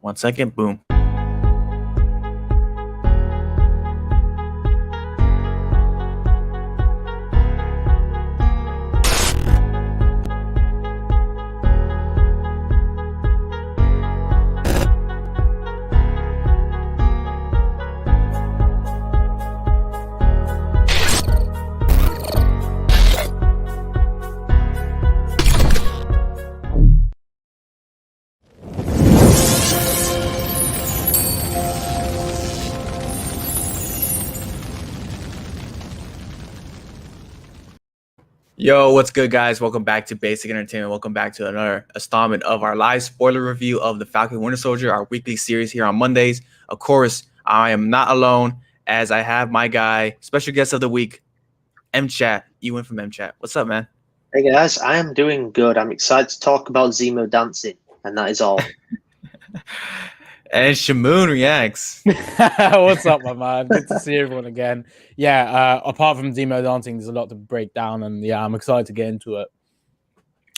1 second. Boom. Yo, what's good, guys? Welcome back to Basic Entertainment. Welcome back to another installment of our live spoiler review of the Falcon Winter Soldier, our weekly series here on Mondays. Of course, I am not alone, as I have my guy, special guest of the week, M-Chat. Ewan from M-Chat. What's up, man? Hey guys, I am doing good. I'm excited to talk about Zemo dancing, and that is all. And Shamoon reacts. What's up, my man? Good to see everyone again. Yeah, apart from Zemo dancing, there's a lot to break down, and yeah, I'm excited to get into it.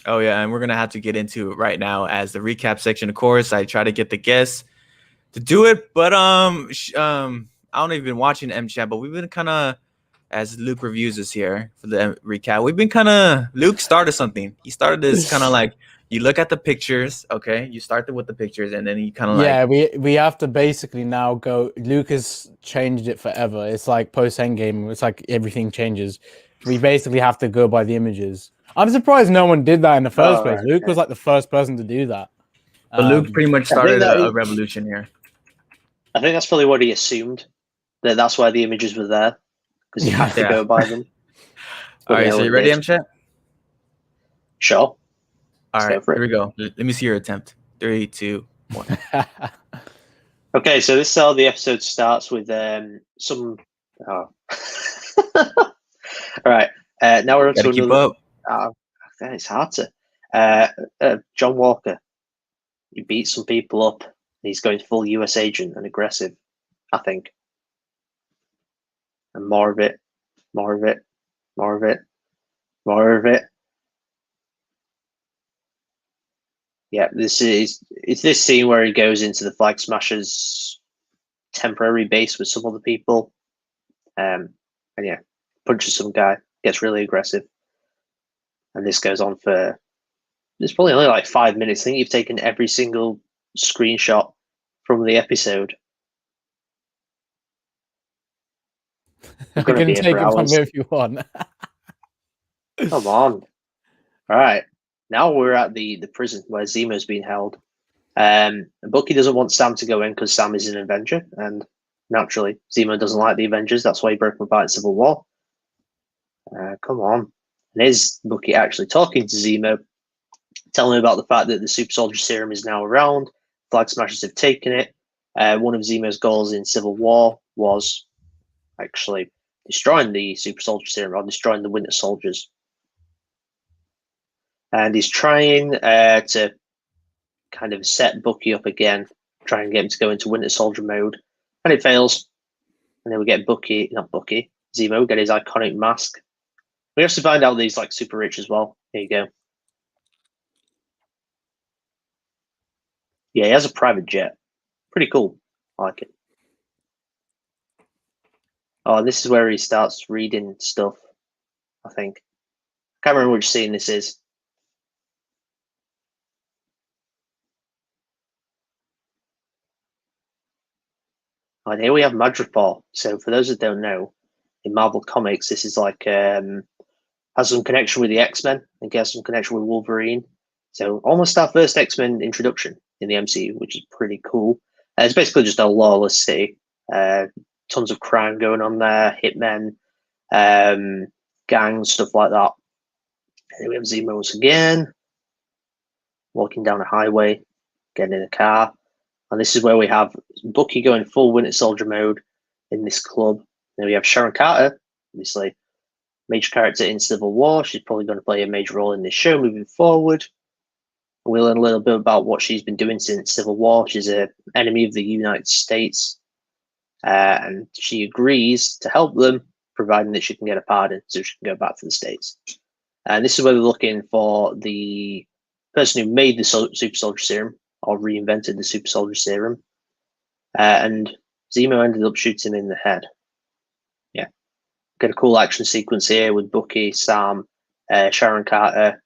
Oh, yeah, and we're going to have to get into it right now as the recap section. Of course, I try to get the guests to do it, but I don't know if you've been watching M-Chat, but we've been kind of, as Luke reviews us here for the recap, we've been kind of, Luke started something. He started this kind of like, you look at the pictures, okay? You start with the pictures, and then you kind of yeah, we have to basically now go. Luke has changed it forever. It's like post Endgame. It's like everything changes. We basically have to go by the images. I'm surprised no one did that in the first place. Luke was like the first person to do that. But Luke pretty much started a revolution here. I think that's probably what he assumed, that's why the images were there, because he had to go by them. All right, so you ready, M-Chat? Sure. All right, here we go. Let me see your attempt. 3, 2, 1. Okay, so this is how the episode starts with some. Oh. All right, now we're on to another. It's hard to. John Walker, he beats some people up. He's going full US agent and aggressive, I think. And more of it, more of it, more of it, more of it. Yeah, it's this scene where he goes into the Flag Smashers temporary base with some other people. And yeah, punches some guy, gets really aggressive. And this goes on for, it's probably only like 5 minutes. I think you've taken every single screenshot from the episode. I can take it from here if you want. Come on. All right. Now we're at the prison where Zemo's being held. Bucky doesn't want Sam to go in because Sam is an Avenger, and naturally, Zemo doesn't like the Avengers. That's why he broke them apart in Civil War. Come on. And is Bucky actually talking to Zemo, telling him about the fact that the Super Soldier Serum is now around, Flag Smashers have taken it. One of Zemo's goals in Civil War was actually destroying the Super Soldier Serum, or destroying the Winter Soldiers. And he's trying to kind of set Bucky up again, try and get him to go into Winter Soldier mode. And it fails. And then we get Zemo, get his iconic mask. We also find out that he's like super rich as well. Here you go. Yeah, he has a private jet. Pretty cool. I like it. Oh, this is where he starts reading stuff, I think. I can't remember which scene this is. And here we have Madripoor. So for those that don't know, in Marvel Comics, this is like has some connection with the X-Men and has some connection with Wolverine. So almost our first X-Men introduction in the MCU, which is pretty cool. It's basically just a lawless city. Tons of crime going on there, hitmen, gangs, stuff like that. And then we have Zemo once again, walking down a highway, getting in a car. And this is where we have Bucky going full Winter Soldier mode in this club. Then we have Sharon Carter, obviously major character in Civil War. She's probably going to play a major role in this show moving forward. And we learn a little bit about what she's been doing since Civil War. She's an enemy of the United States. And she agrees to help them, providing that she can get a pardon so she can go back to the States. And this is where they're looking for the person who made the Super Soldier Serum, or reinvented the super soldier serum. And Zemo ended up shooting him in the head. Yeah. Got a cool action sequence here with Bucky, Sam, Sharon Carter.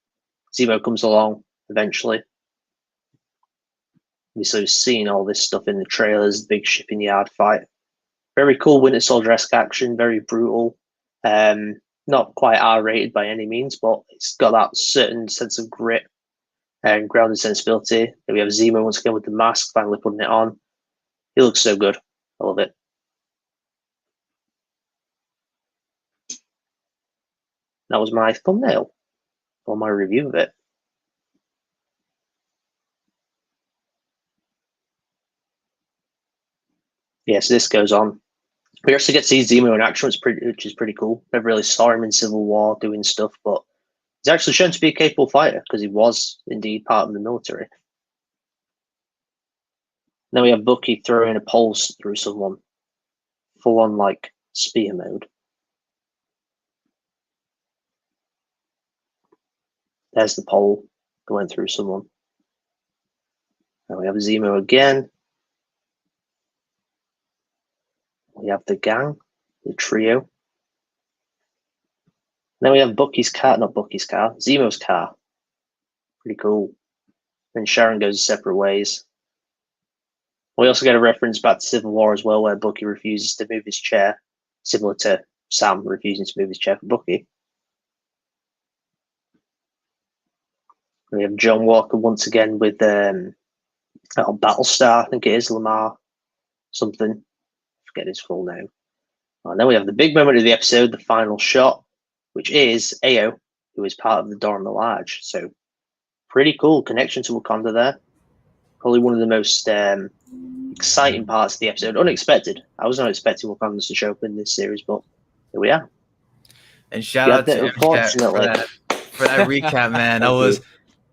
Zemo comes along eventually. Obviously, we've seen all this stuff in the trailers, the big shipping yard fight. Very cool Winter Soldier-esque action, very brutal. Not quite R-rated by any means, but it's got that certain sense of grit and grounded sensibility. And we have Zemo once again with the mask, finally putting it on. He looks so good. I love it. That was my thumbnail for my review of it. Yes, this goes on. We actually get to see Zemo in action, which is pretty cool. Never really saw him in Civil War doing stuff, but he's actually shown to be a capable fighter because he was indeed part of the military. Now we have Bucky throwing a pulse through someone, full on like spear mode. There's the pole going through someone. Now we have Zemo again. We have the gang, the trio. Then we have Bucky's car, not Bucky's car, Zemo's car. Pretty cool. Then Sharon goes separate ways. We also get a reference back to Civil War as well, where Bucky refuses to move his chair, similar to Sam refusing to move his chair for Bucky. We have John Walker once again with Battlestar, I think it is, Lamar something. Forget his full name. And then we have the big moment of the episode, the final shot, which is Ayo, who is part of the Dora Milaje. So pretty cool connection to Wakanda there. Probably one of the most exciting parts of the episode. Unexpected. I was not expecting Wakanda to show up in this series, but here we are. And shout out to MChat for that recap, man. That was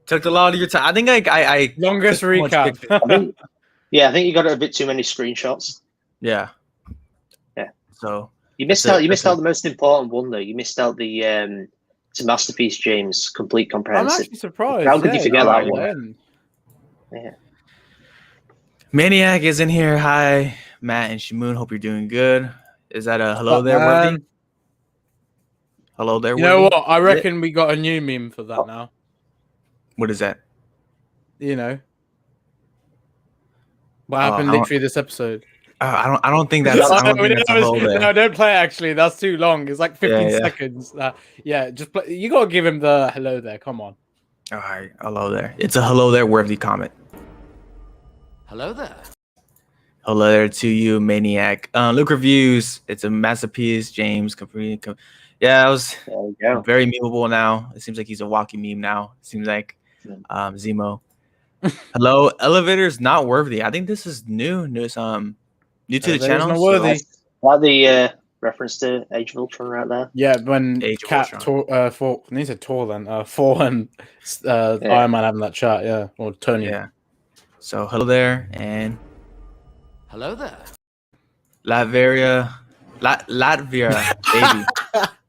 took a lot of your time. I think I longest recap. I think you got a bit too many screenshots. Yeah. So you missed out. You missed out the most important one, though. You missed out the it's a masterpiece, James, complete comprehensive. I'm actually surprised. How could you forget that one? Yeah. Maniac is in here. Hi, Matt and Shamoon. Hope you're doing good. Is that a hello there, Worthy? Hello there, Worthy? You know what? I reckon we got a new meme for that now. What is that? You know, what happened literally this episode. I don't think that's. I don't think that's a hello there. No, don't play. Actually, that's too long. It's like 15 seconds. Just play. You gotta give him the hello there. Come on. All right, hello there. It's a hello there, Worthy comment. Hello there. Hello there to you, Maniac. Luke reviews. It's a masterpiece, James. Yeah, it was very memeable now. It seems like he's a walking meme now. It seems like Zemo. Hello, elevator's not worthy. I think this is new. New to the channel. Not worthy. Like the reference to Age of Ultron right there. Yeah, when Thor and Iron Man having that chat, yeah, or Tony. Yeah. So hello there and hello there. Latvia, baby.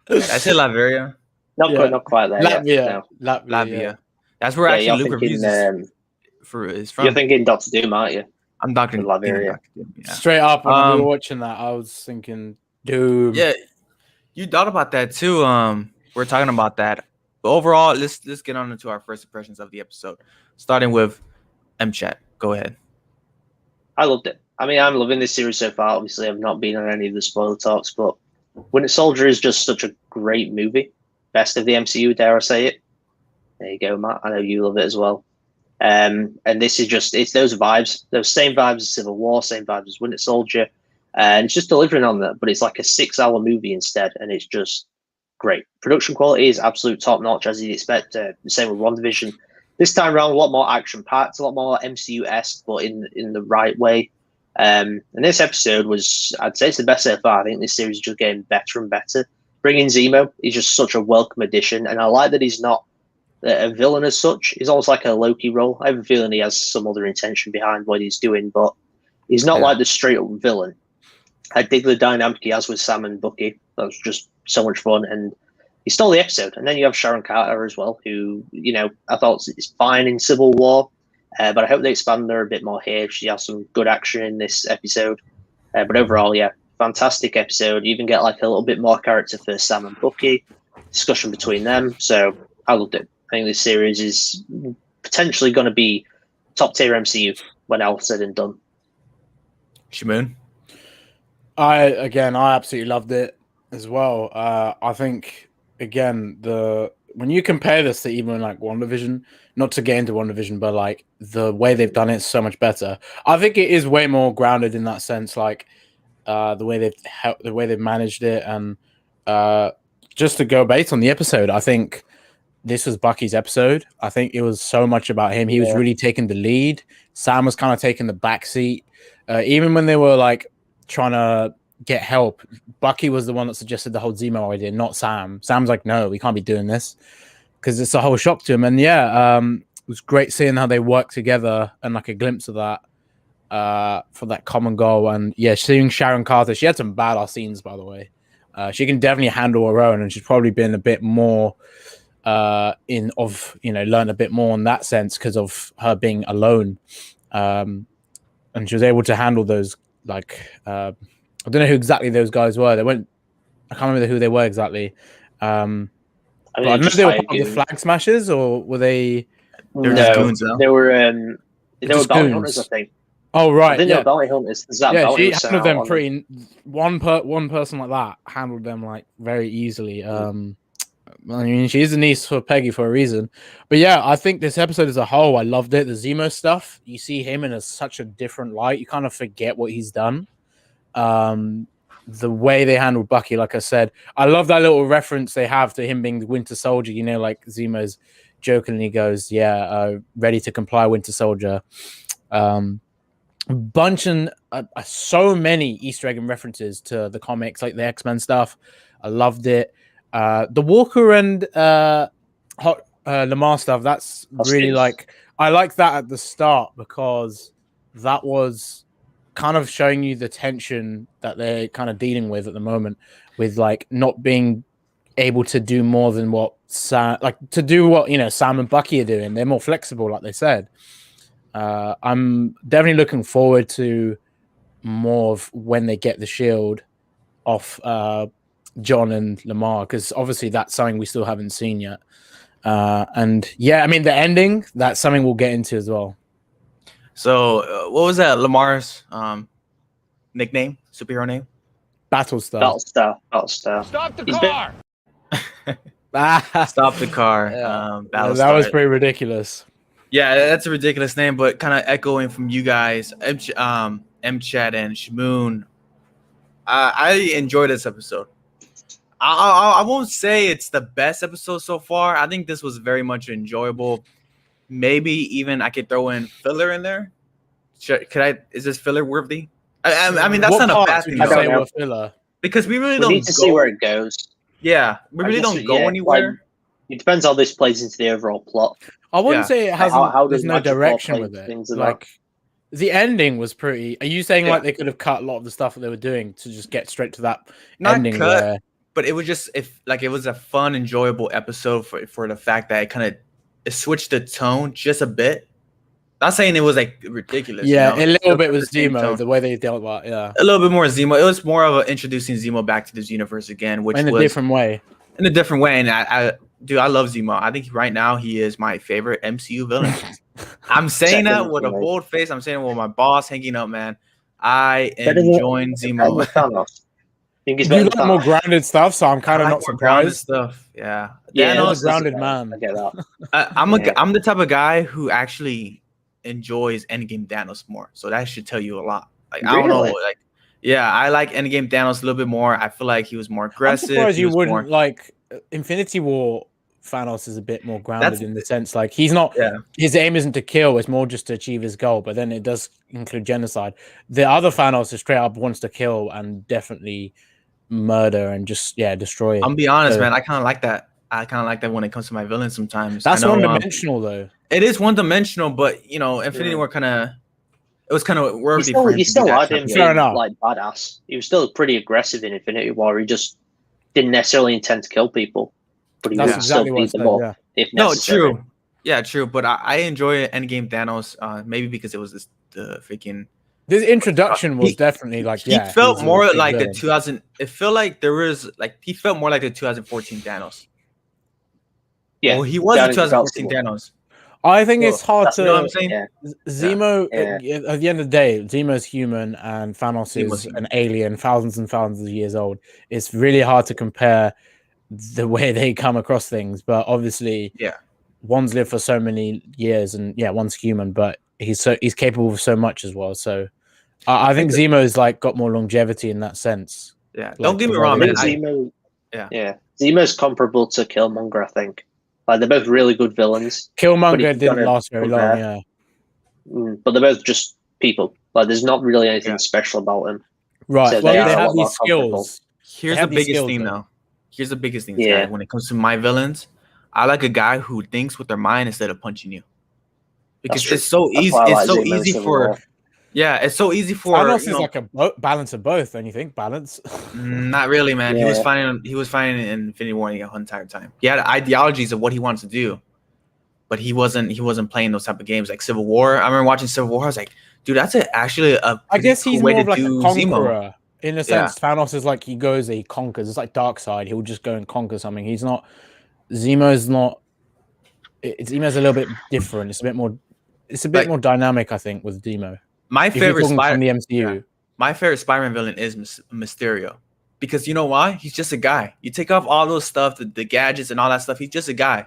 I said Latveria. Not quite there. Latvia. Latvia. That's where actually Luke reviews is from. You're thinking Doctor Doom, aren't you? I'm Doctor Latveria. Yeah. Straight up when we were watching that, I was thinking Doom. Yeah, you thought about that too. We're talking about that. But overall, let's get on into our first impressions of the episode, starting with MChat. Go ahead. I loved it. I mean, I'm loving this series so far. Obviously, I've not been on any of the spoiler talks, but Winter Soldier is just such a great movie. Best of the MCU, dare I say it. There you go, Matt. I know you love it as well. And this is it's those vibes, those same vibes as Civil War, same vibes as Winter Soldier. And it's just delivering on that, but it's like a 6-hour movie instead. And it's just great. Production quality is absolute top notch, as you'd expect. The same with WandaVision. This time around, a lot more action packed, a lot more MCU-esque, but in the right way. And this episode was, I'd say it's the best so far. I think this series is just getting better and better. Bringing Zemo is just such a welcome addition. And I like that he's not a villain as such. He's almost like a Loki role. I have a feeling he has some other intention behind what he's doing, but he's not like the straight up villain. I dig the dynamic he has with Sam and Bucky. That was just so much fun, and he stole the episode. And then you have Sharon Carter as well, who, I thought is fine in Civil War. But I hope they expand her a bit more here. She has some good action in this episode. But overall, yeah, fantastic episode. You even get like a little bit more character for Sam and Bucky, discussion between them. So I loved it. I think this series is potentially going to be top tier MCU when all said and done. Shimoon? I absolutely loved it as well. I think again when you compare this to even like WandaVision, not to get into WandaVision, but like the way they've done it is so much better. I think it is way more grounded in that sense, like the way they've managed it, and just to go based on the episode, I think this was Bucky's episode. I think it was so much about him. He was really taking the lead. Sam was kind of taking the back seat. Even when they were like trying to get help, Bucky was the one that suggested the whole Zemo idea, not Sam. Sam's like, no, we can't be doing this, because it's a whole shock to him. And it was great seeing how they work together and like a glimpse of that for that common goal. And yeah, seeing Sharon Carter, she had some badass scenes, by the way. She can definitely handle her own, and she's probably been a bit more learn a bit more in that sense because of her being alone. And she was able to handle those, like, I don't know who exactly those guys were. I can't remember who they were exactly. I don't know if they were part of the Flag Smashers, or were they? They were just goons, though. They were bounty hunters, I think. Oh right, I think they were bounty hunters. She handled them pretty. One person like that handled them like very easily. I mean, she's a niece for Peggy for a reason. But yeah, I think this episode as a whole, I loved it. The Zemo stuff, you see him in such a different light. You kind of forget what he's done. The way they handled Bucky, like I said, I love that little reference they have to him being the Winter Soldier. You know, like Zemo's jokingly goes, ready to comply, Winter Soldier. So many Easter egg and references to the comics, like the X-Men stuff. I loved it. The Walker and Lamar stuff, that's really like, I like that at the start because that was kind of showing you the tension that they're kind of dealing with at the moment, with like not being able to do more than what Sam and Bucky are doing. They're more flexible, like they said. I'm definitely looking forward to more of when they get the shield off John and Lamar, because obviously that's something we still haven't seen yet. And yeah, I mean, the ending, that's something we'll get into as well. So what was that Lamar's nickname, superhero name? Battlestar. Stop the car! Stop the car. Yeah. Battlestar. That was pretty ridiculous. Yeah, that's a ridiculous name, but kind of echoing from you guys, M-Chat and Shimoon. I enjoyed this episode. I won't say it's the best episode so far. I think this was very much enjoyable. Maybe even I could throw in filler in there. Is this filler worthy? I mean, that's not a bad thing. Say we're filler? Because we really we don't need to see where it goes. Yeah, we really don't go anywhere. It depends how this plays into the overall plot. I wouldn't say it has there's no direction with it. Like the ending was pretty. Are you saying like they could have cut a lot of the stuff that they were doing to just get straight to that ending? But it was just it was a fun, enjoyable episode for the fact that it switched the tone just a bit. Not saying it was like ridiculous. Yeah, a little bit was Zemo, the way they dealt with it. Yeah, a little bit more Zemo. It was more of introducing Zemo back to this universe again, which in a different way. In a different way, and I love Zemo. I think right now he is my favorite MCU villain. I'm saying that with a bold face. I'm saying it with my boss hanging up, man. I am enjoying Zemo. You like more grounded stuff, so I'm kind of not surprised. Stuff, yeah. Thanos, grounded man. I get that. I'm the type of guy who actually enjoys Endgame Thanos more, so that should tell you a lot. Like I don't know, like I like Endgame Thanos a little bit more. I feel like he was more aggressive. I'm surprised you wouldn't like Infinity War. Thanos is a bit more grounded in the sense like he's not. Yeah. His aim isn't to kill; it's more just to achieve his goal. But then it does include genocide. The other Thanos is straight up wants to kill and definitely murder and just destroy. I'm be honest, man. I kind of like that. I kind of like that when it comes to my villains. Sometimes that's one-dimensional, though. It is one-dimensional, but Infinity War it was kind of worthy. You still had him being like badass. He was still pretty aggressive in Infinity War. He just didn't necessarily intend to kill people, but he would still beat them up if necessary. No, true. Yeah, true. But I enjoy Endgame Thanos. Maybe because it was the freaking. This introduction was He- definitely like, He yeah, felt he's a more big like the villain. 2000. It felt like there was like he felt more like the 2014 Thanos. Yeah, Well, he was the Guardians of the 2014 Galaxy Thanos. I think Well, it's hard that's- You know what to. I'm saying? Yeah, Zemo, Yeah. at the end of the day, Zemo's human and Thanos Zemo's is human. an alien, thousands and thousands of years old. It's really hard to compare the way they come across things, but obviously, Yeah. one's lived for so many years, and yeah, one's human, but he's capable of so much as well. So, I think Zemo's like got more longevity in that sense. Yeah. Like, Don't get me the wrong, way man. they do it. Zemo. Yeah. Yeah, Zemo's comparable to Killmonger, I think. Like they're both really good villains, But Killmonger if didn't you're gonna last very long. compare- Yeah, but they're both just people. Like there's not really anything Yeah. special about them. right. So well, they they are a have lot more these skills. Here's have the these biggest skills, thing, though. though. Here's the biggest thing, Yeah. guys. When it comes to my villains, I like a guy who thinks with their mind instead of punching you. Because true. it's so That's easy. why I It's like so Zemo in easy Civil for. War. Yeah, it's so easy for. Thanos you is know, like a balance of both. Don't you think? Balance. Not really, man. He was Yeah. fighting. He was fighting in Infinity War the whole entire time. He had ideologies of what he wanted to do, but he wasn't playing those type of games like Civil War. I remember watching Civil War. I was like, dude, that's actually a. I pretty guess cool he's way more to of like a do conqueror in a Yeah. sense. Thanos is like he goes, he conquers. It's like Darkseid. He'll just go and conquer something. He's not. Zemo's not. Zemo's a little bit different. It's a bit more. It's a bit Like- more dynamic, I think, with Zemo. My If you're favorite talking Spider. from the MCU, Yeah. My favorite Spider-Man villain is Mysterio, because you know why? He's just a guy. You take off all those stuff, the gadgets and all that stuff. He's just a guy.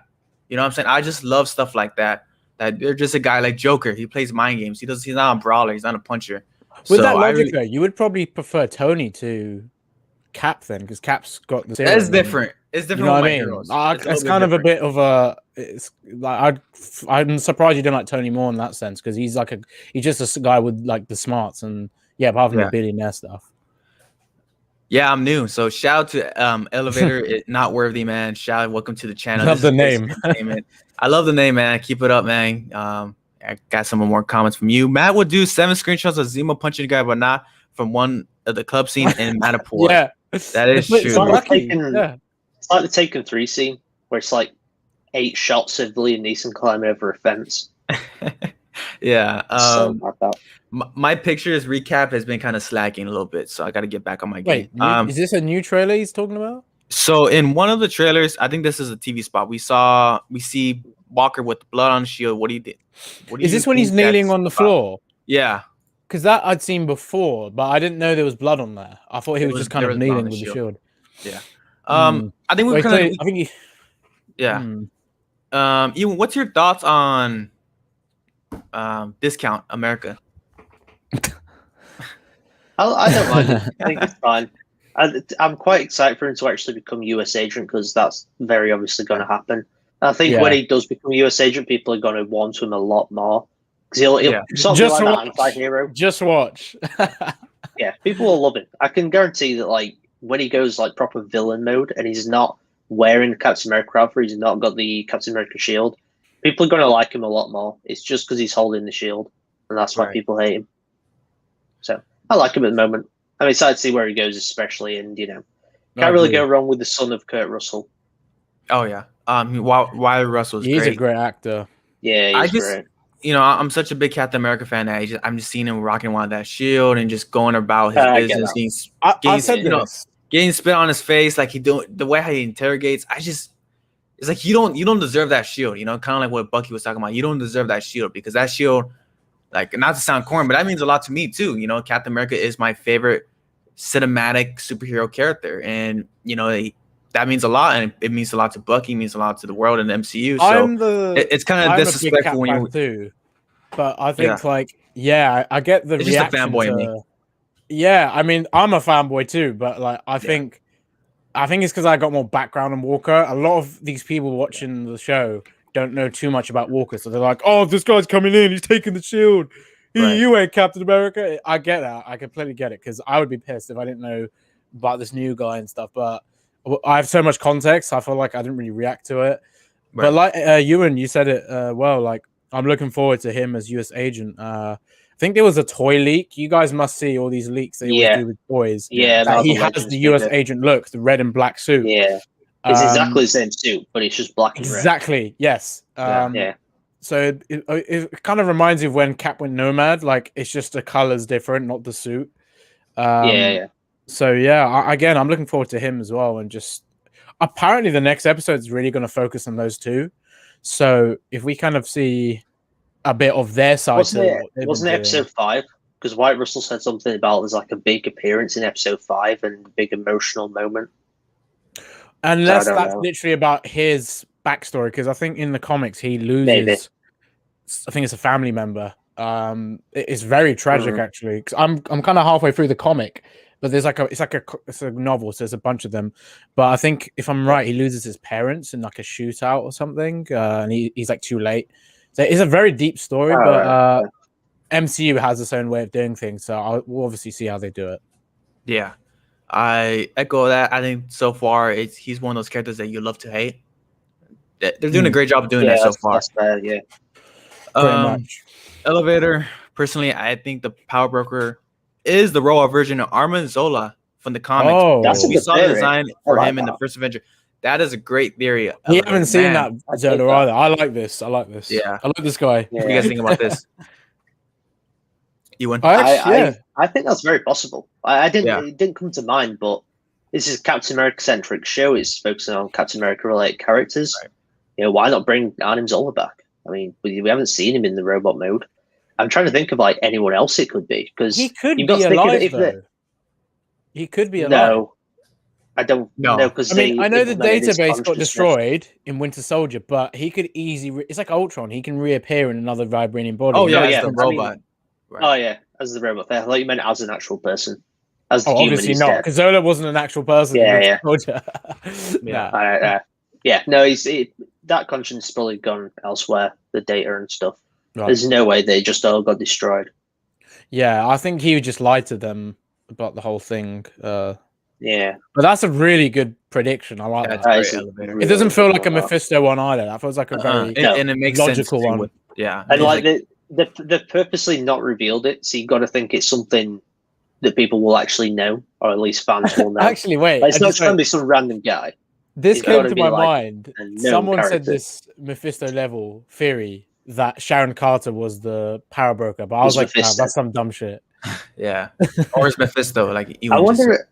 You know what I'm saying? I just love stuff like that. That they're just a guy like Joker. He plays mind games. He's not a brawler. He's not a puncher. with that I logic, really- though, you would probably prefer Tony to Cap then, because Cap's got the. that's serum. different. It's You different. know what with I my mean? heroes. It's little kind of a different. bit of a. It's like I'm surprised you don't like Tony more in that sense, because he's like he's just a guy with like the smarts and yeah, apart from Yeah. the billionaire stuff. Yeah, I'm new. So shout out to Elevator Not Worthy, man. Welcome to the channel. Love This the is name. basic entertainment. I love the name, man. Keep it up, man. I got some more comments from you. Matt would do 7 screenshots of Zemo punching a guy, but not from one of the club scene in Matterport. Yeah, That is It's true. Like lucky. taking- Yeah. It's like the Taken 3 scene where it's like 8 shots of Liam Neeson climbing over a fence. Yeah. So bad that. My pictures recap has been kind of slacking a little bit, so I got to get back on my game. Wait, is this a new trailer he's talking about? So in one of the trailers, I think this is a TV spot. We see Walker with blood on the shield. What do you think? Is this when he's kneeling on the floor? Yeah. Because that I'd seen before, but I didn't know there was blood on there. I thought he was just kind there of was blood on kneeling the with the shield. I think we're Wait, kind so of I think he, yeah. hmm. Ewan, what's your thoughts on Discount America? I don't mind it. I think it's fine. I'm quite excited for him to actually become US agent because that's very obviously going to happen. And I think when Yeah. he does become US agent, people are going to want him a lot more because he'll Yeah. sort of Just be like watch. that anti-hero. Just watch. Yeah, people will love it. I can guarantee that, like, when he goes like proper villain mode and he's not wearing the Captain America outfit, he's not got the Captain America shield, people are going to like him a lot more. It's just because he's holding the shield, and that's why Right. people hate him. So I like him at the moment. I'm excited to see where he goes, especially, and can't really go wrong with the son of Kurt Russell. Oh yeah. Wyatt Russell's He's great. a great actor. Yeah, I he's just- great. I'm such a big Captain America fan that I'm just seeing him rocking one of that shield and just going about his I get business, that. I Getting- said you know, this. getting spit on his face, like the way how he interrogates. It's like you don't deserve that shield, kind of like what Bucky was talking about. You don't deserve that shield because that shield, like, not to sound corny, but that means a lot to me too. Captain America is my favorite cinematic superhero character, and that means a lot, and it means a lot to Bucky, means a lot to the world and the MCU. So it's kind of I'm a big disrespectful Cap when fan you. too. But I think I get the It's just a reaction fanboy in me. to. Yeah, I mean, I'm a fanboy too, but like I think it's because I got more background on Walker. A lot of these people watching the show don't know too much about Walker, so they're like, "Oh, this guy's coming in. He's taking the shield. Right. You ain't Captain America." I get that. I completely get it because I would be pissed if I didn't know about this new guy and stuff. But I have so much context. I feel like I didn't really react to it. Right. But like Ewan, you said it well. Like I'm looking forward to him as US agent. I think there was a toy leak. You guys must see all these leaks they always do with toys. Yeah, That he Marvel has Legends the US figure. agent look, the red and black suit. Yeah, it's Um, exactly the same suit, but it's just black and red. Exactly. Yes. Yeah. Yeah. So it kind of reminds you of when Cap went Nomad. Like it's just the colors different, not the suit. Yeah. So yeah, again, I'm looking forward to him as well. And just apparently the next episode is really going to focus on those two. So if we kind of see a bit of their side, Wasn't to it? what they've Wasn't it been doing. episode 5? Because White Russell said something about there's like a big appearance in episode 5 and a big emotional moment. Unless I don't that's know. literally about his backstory, because I think in the comics he loses. Maybe. I think it's a family member. It's very tragic Mhm. actually. Because I'm kind of halfway through the comic, but there's it's a novel, so there's a bunch of them. But I think if I'm right, he loses his parents in like a shootout or something, and he's like too late. So it's a very deep story, but MCU has its own way of doing things, so we'll obviously see how they do it. Yeah, I echo that. I think so far he's one of those characters that you love to hate. They're doing a great job of doing that so far. That's fair, yeah. Pretty much. Elevator. Personally, I think the Power Broker is the raw version of Armin Zola from the comics. Oh, That's a We good saw the theory. design I for like him in the that. first Avenger. That is a great theory. we Elevator. haven't seen Man, that Zola either. I like this. Yeah. I like this guy. What do you guys think about this? Ewan? I think that's very possible. I didn't. Yeah. It didn't come to mind, but this is a Captain America centric show. It's focusing on Captain America related characters. Right. You know, why not bring Arnim Zola back? I mean, we haven't seen him in the robot mode. I'm trying to think of like anyone else it could be because He could you've be got to think of alive it if though. He could be alive. no, I don't No. know because I mean, I know the database got destroyed in Winter Soldier, but he could easily. It's like Ultron. He can reappear in another vibranium body. Oh, yeah, No, as yeah, the I mean- robot. Right. Oh yeah, as the robot. I thought you meant as an actual person. As the Oh, human obviously who's not, dead. because Zola wasn't an actual person. in Yeah, Winter yeah. Soldier. Yeah. Yeah, no, that conscience has probably gone elsewhere. The data and stuff. Right. There's no way they just all got destroyed. Yeah, I think he would just lie to them about the whole thing. Yeah, But that's a really good prediction. I like That's that. great, It's a Elevator. It doesn't feel like a Well, Mephisto one either. That feels like a very No. And it makes logical sense too one. with- yeah. and It's like they've purposely not revealed it, so you've got to think it's something that people will actually know, or at least fans will know. Actually, wait. Like, it's I not just going to went- be some random guy. This it's came gotta to be my like mind. a known Someone said character. this Mephisto level theory that Sharon Carter was the power broker, but I was Was like, nah, Mephisto. that's some dumb shit. yeah. Or is Mephisto like I Ewan just said. wonder.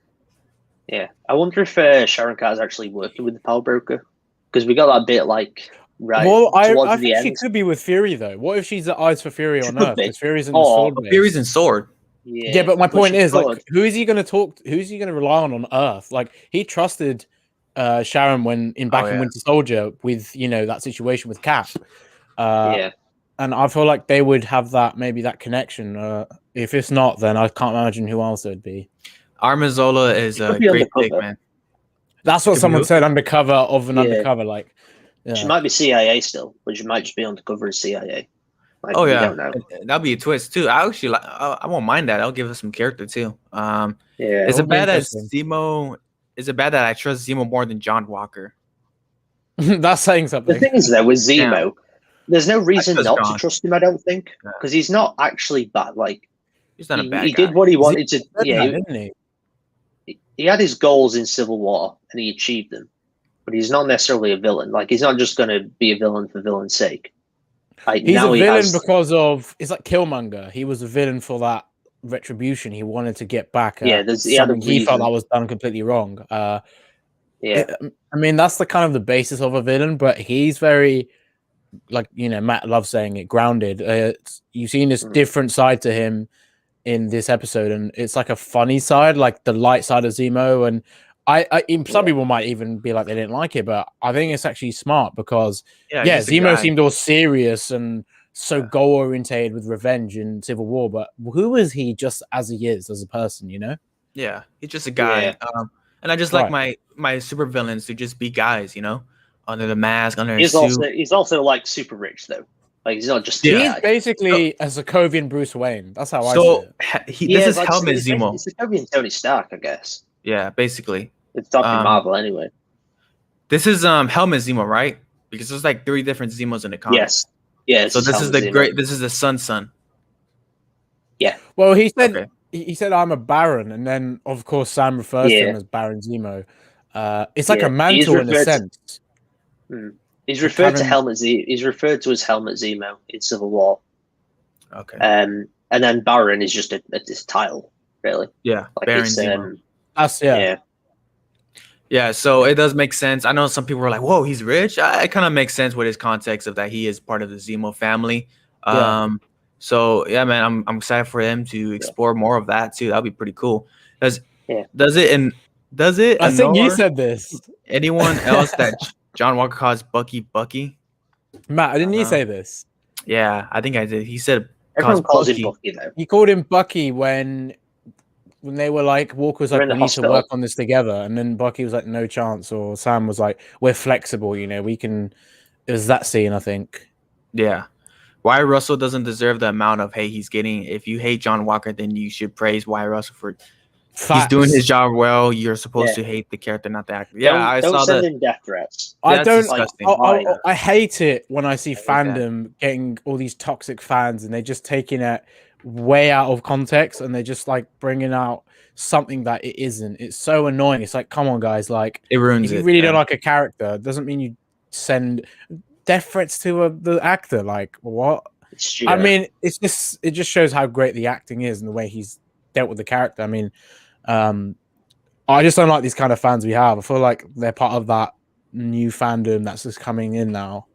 Yeah, I wonder if Sharon Carter's actually working with the Power Broker because we got that bit like right Well, I towards the think she end. could be with Fury though. What if she's the eyes for Fury She on could Earth? be. Because Fury's in the Oh, sword But base. Fury's in Sword. Yeah, but my point she is, could. like, who is he going to talk? Who's he going to rely on Earth? Like, he trusted Sharon when in yeah. Winter Soldier with that situation with Cap. Yeah, And I feel like they would have that connection. If it's not, then I can't imagine who else it would be. Armin Zola is It a could be great pick, undercover. man. That's what Could be someone who? said. Undercover of an Yeah. undercover, like. she Yeah. might be CIA still, but she might just be undercover as CIA. Like, Oh we yeah, don't know. that'd be a twist too. I actually like. I won't mind that. I'll give us some character too. Yeah, Is That it would be bad that interesting. Zemo? Is it bad that I trust Zemo more than John Walker? That's saying the something. thing is though with Zemo, there's no reason trust not John. to trust him. I don't think Yeah. because he's not actually bad. Like He's not a bad he guy. did what he wanted to. Said Yeah, that, didn't he? he had his goals in Civil War and he achieved them, but he's not necessarily a villain. Like he's not just going to be a villain for villain's sake. Like, He's now a he villain has- because of it's like Killmonger. He was a villain for that retribution. He wanted to get back. Yeah, he had a something he felt reason. that was done completely wrong. yeah, I mean, that's the kind of the basis of a villain, but he's very, like, Matt loves saying it, grounded. You've seen this different side to him in this episode, and it's like a funny side, like the light side of Zemo. And some people might even be like they didn't like it, but I think it's actually smart because he's just a Zemo guy. seemed all serious and so goal orientated with revenge in Civil War, but who is he just as he is as a person, Yeah, he's just a guy. Yeah. And I just like my super villains to just be guys, under the mask, under a he's suit. also like super rich though. Like he's not just a He's guy. basically a Sokovian Bruce Wayne. That's how I see So it. this is like, Helmet it's Zemo. It's a copy of Tony Stark, I guess. Yeah, basically. It's Doctor Um, Marvel anyway. This is Helmet Zemo, right? Because there's like 3 different Zemos in the comics. Yes. Yeah. So this is this is the son. Well, he said Okay. he said I'm a Baron, and then of course Sam refers to him Yeah. as Baron Zemo. It's like Yeah, a he is mantle in a referred to- sense. He's referred to Karen- Helmet Z. He's referred to as Helmet Zemo in Civil War. Okay. And then Baron is just a title, really. Yeah. Like Baron it's Zemo. That's Yeah, so it does make sense. I know some people are like, "Whoa, he's rich." It kind of makes sense with his context of that he is part of the Zemo family. Yeah. So yeah, man, I'm excited for him to explore more of that too. That'd be pretty cool. Does it? I think you annoy said this, anyone else that John Walker calls Bucky? Matt. Didn't you say this? Yeah, I think I did. He said Everyone calls him Bucky. Bucky, though. He called him Bucky when they were like, Walker was They're like, in the we need to hospital. work on this together, and then Bucky was like, no chance, or Sam was like, we're flexible, we can. It was that scene, I think. Yeah. Wyatt Russell doesn't deserve the amount of hate he's getting. If you hate John Walker, then you should praise Wyatt Russell for he's doing his job well. You're supposed to hate the character, not the actor. Yeah, don't send him death threats. I don't. disgusting. I hate it when I see fandom getting all these toxic fans and they're just taking it way out of context and they're just like bringing out something that it isn't. It's so annoying. It's like, come on, guys! Like, It ruins if you it. really don't like a character, it doesn't mean you send death threats to the actor. Like, what? I mean, it just shows how great the acting is and the way he's dealt with the character. I mean, I just don't like these kind of fans we have. I feel like they're part of that new fandom that's just coming in now.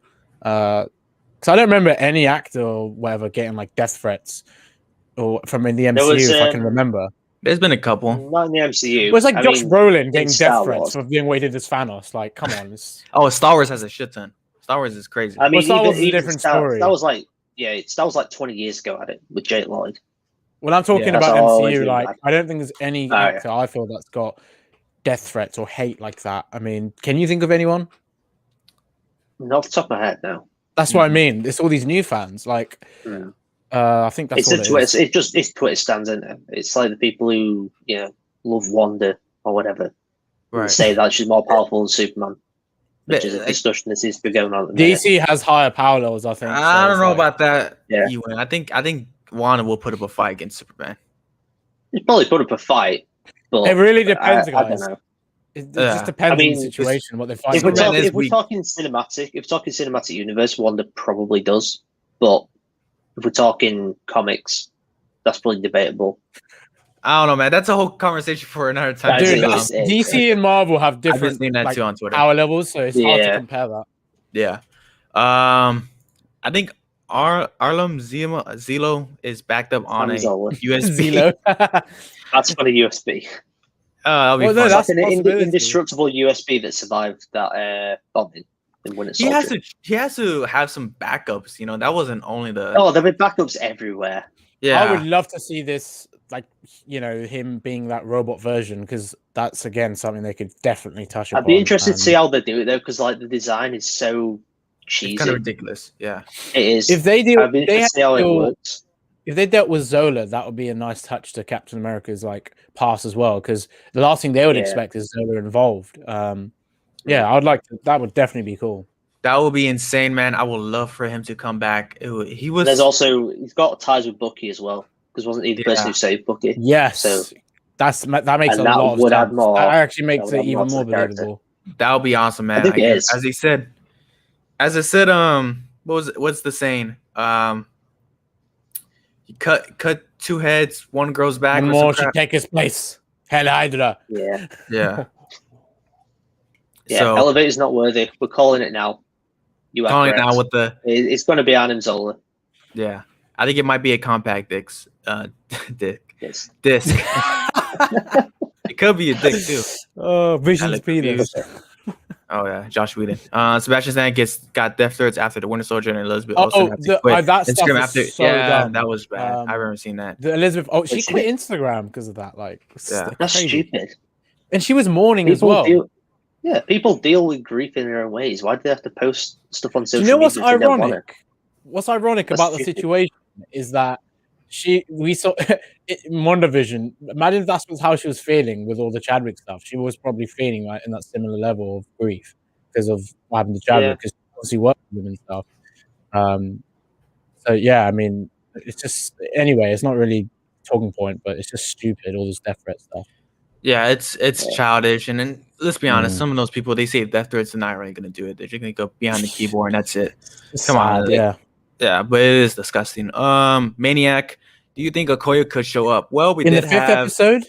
Because I don't remember any actor or whatever getting like death threats or from in the MCU, if I can remember. There's been a couple. Not in the MCU. It was like Josh Brolin getting death threats Wars. for being weighted as Thanos. Like, come on. Star Wars has a shit ton. Star Wars is crazy. I mean, Star Wars is a even different Star, story. That was like 20 years ago. At it with Jake Lloyd. When I'm talking That's about always MCU, been like, bad. I don't think there's any actor I feel that's got death threats or hate like that. I mean, can you think of anyone? Not off the top of my head, no. That's what I mean. It's all these new fans. Like, I think that's It's what it is. it's Twitter stands, isn't it? It's like the people who love Wanda or whatever, and say that she's more powerful than Superman, which is a discussion that seems to be going on. At the minute. DC has higher power levels, I think. I don't know about that. Yeah. Ewan. I think Wanda will put up a fight against Superman. He's probably put up a fight, but It really depends, I guys. don't know. It just depends I mean, on the situation, what they find. If we're, Superman talking, is if we're weak. talking cinematic universe, Wanda probably does. But if we're talking comics, that's probably debatable. I don't know, man. That's a whole conversation for another time. Dude, That's it. DC and Marvel have I've different seen that like, too on Twitter. power levels, so it's hard to Yeah. compare that. Yeah. I think Arlem Zelo is backed up on a Zola. USB. Zelo. That's got a USB. That'll be Well, no, fun. that's Like an a possibility. indestructible USB that survived that bombing in Winter He Soldier. has to have some backups. That wasn't only the. Oh, there've been backups everywhere. Yeah. I would love to see this, like, him being that robot version, because that's again something they could definitely touch upon. I'd be interested to and see how they do it though, because like the design is so cheesy. It's kind of ridiculous. Yeah. It is. If they do, I'd be interested to see how it works. if they dealt with Zola, that would be a nice touch to Captain America's like pass as well, because the last thing they would expect is Zola involved. Yeah, I would like to, that would definitely be cool. That would be insane, man. I would love for him to come back. He was. There's also he's got ties with Bucky as well, because wasn't he the person who saved Bucky? Yes, So that makes a and that lot of would add sense. more- That actually makes that would it add even more more to the character. believable. That would be awesome, man. I think it is. As I said, what's the saying? You cut two heads, one grows back. One or some more should crap. take his place. Hell Hydra. yeah, Yeah. yeah. So Elevator's not worthy. We're calling it now. You are calling it correct. now with the It's going to be Arnim Zola. yeah. I think it might be a compact disc. Yes. Disc. It could be a dick too. Oh, Vision's look penis. Oh yeah, Josh Whedon. Sebastian Stan got death threats after the Winter Soldier and Elizabeth Oh, Olsen had to quit that stuff Instagram is after. so yeah, dumb. that was bad. Um, I remember seeing that. The Elizabeth. Oh, she It's- quit Instagram because of that. Like, it's Yeah. That's crazy. stupid. And she was mourning as People well. people deal with grief in their own ways. Why do they have to post stuff on Do social you know media? what's if they don't want it? ironic? What's ironic That's about the stupid. situation is that we saw in WandaVision. Imagine if that's how she was feeling with all the Chadwick stuff. She was probably feeling like in that similar level of grief because of what happened to Chadwick, because she obviously worked with him and stuff. So yeah, I mean, it's just anyway, it's not really a talking point, but it's just stupid, all this death threat stuff. Yeah, it's Yeah. childish, and then let's be honest, Mm. some of those people they say death threats are not really gonna do it. They're just gonna go behind the keyboard and that's it. It's Come on, sad, like, yeah. yeah, but it is disgusting. Maniac, do you think Okoye could show up? Well, we In the did fifth have episode,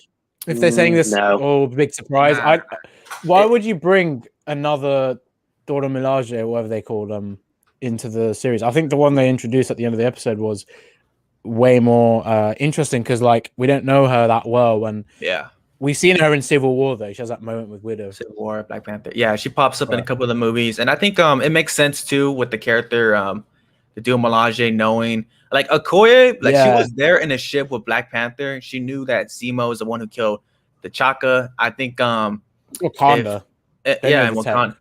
if they're saying this, No. oh, big surprise. Nah. Why would you bring another Dora Milaje, or whatever they called into the series? I think the one they introduced at the end of the episode was way more interesting because, like, we don't know her that well, and yeah, we've seen her in Civil War though. She has that moment with Widow. Civil War, Black Panther. Yeah, she pops up in a Right. couple of the movies, and I think it makes sense too with the character the Dora Milaje knowing like Okoye, like she Yeah. was there in a ship with Black Panther. She knew that Zemo is the one who killed T'Chaka. I think Wakanda. They yeah, know and the tech. Wakanda.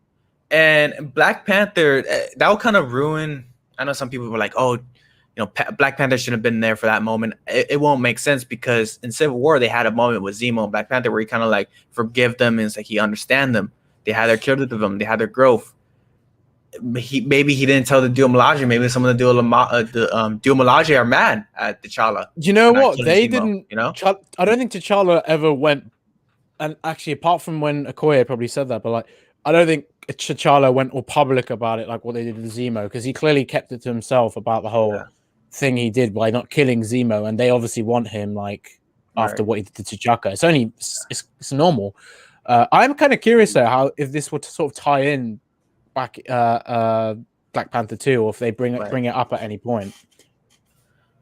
And Black Panther, that would kind of ruin. I know some people were like, "Oh, Black Panther shouldn't have been there for that moment." It won't make sense because in Civil War they had a moment with Zemo and Black Panther where he kind of like forgive them and it's like he understand them. They had their character development, they had their growth. Maybe he didn't tell the Dora Milaje. Maybe some of the Dora Milaje are mad at T'Challa. Do you know for not what? killing They Zemo, didn't. You know, I don't think T'Challa ever went. And actually, apart from when Okoye probably said that, but like, I don't think T'Challa went all public about it, like what they did with Zemo, because he clearly kept it to himself about the whole thing he did by not killing Zemo, and they obviously want him like after what he did to T'Chaka. It's only it's normal. I'm kind of curious though how if this were to sort of tie in back Black Panther 2, or if they bring it up at any point.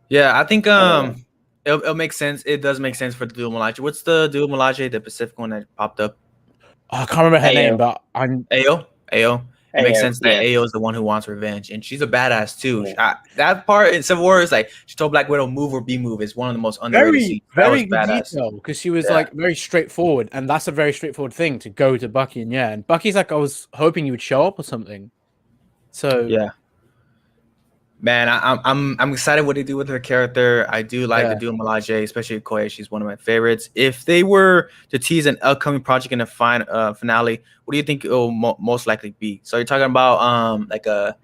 Yeah, I think it'll make sense. It does make sense for the Dora Milaje. What's the Dora Milaje, the Pacific one that popped up? I can't remember her Ayo. name, but I'm Ayo. It makes Ayo, sense that yeah. Ayo is the one who wants revenge, and she's a badass too. Yeah. That part in Civil War is like she told Black Widow move or be moved. It's one of the most underrated scenes. That was very badass. detailed because she was like very straightforward, and that's a very straightforward thing to go to Bucky and Bucky's like, I was hoping you would show up or something. So Yeah, man, I'm excited what they do with her character. I do like the Dora Milaje, especially Okoye. She's one of my favorites. If they were to tease an upcoming project in the finale, what do you think it will most likely be? So you're talking about like a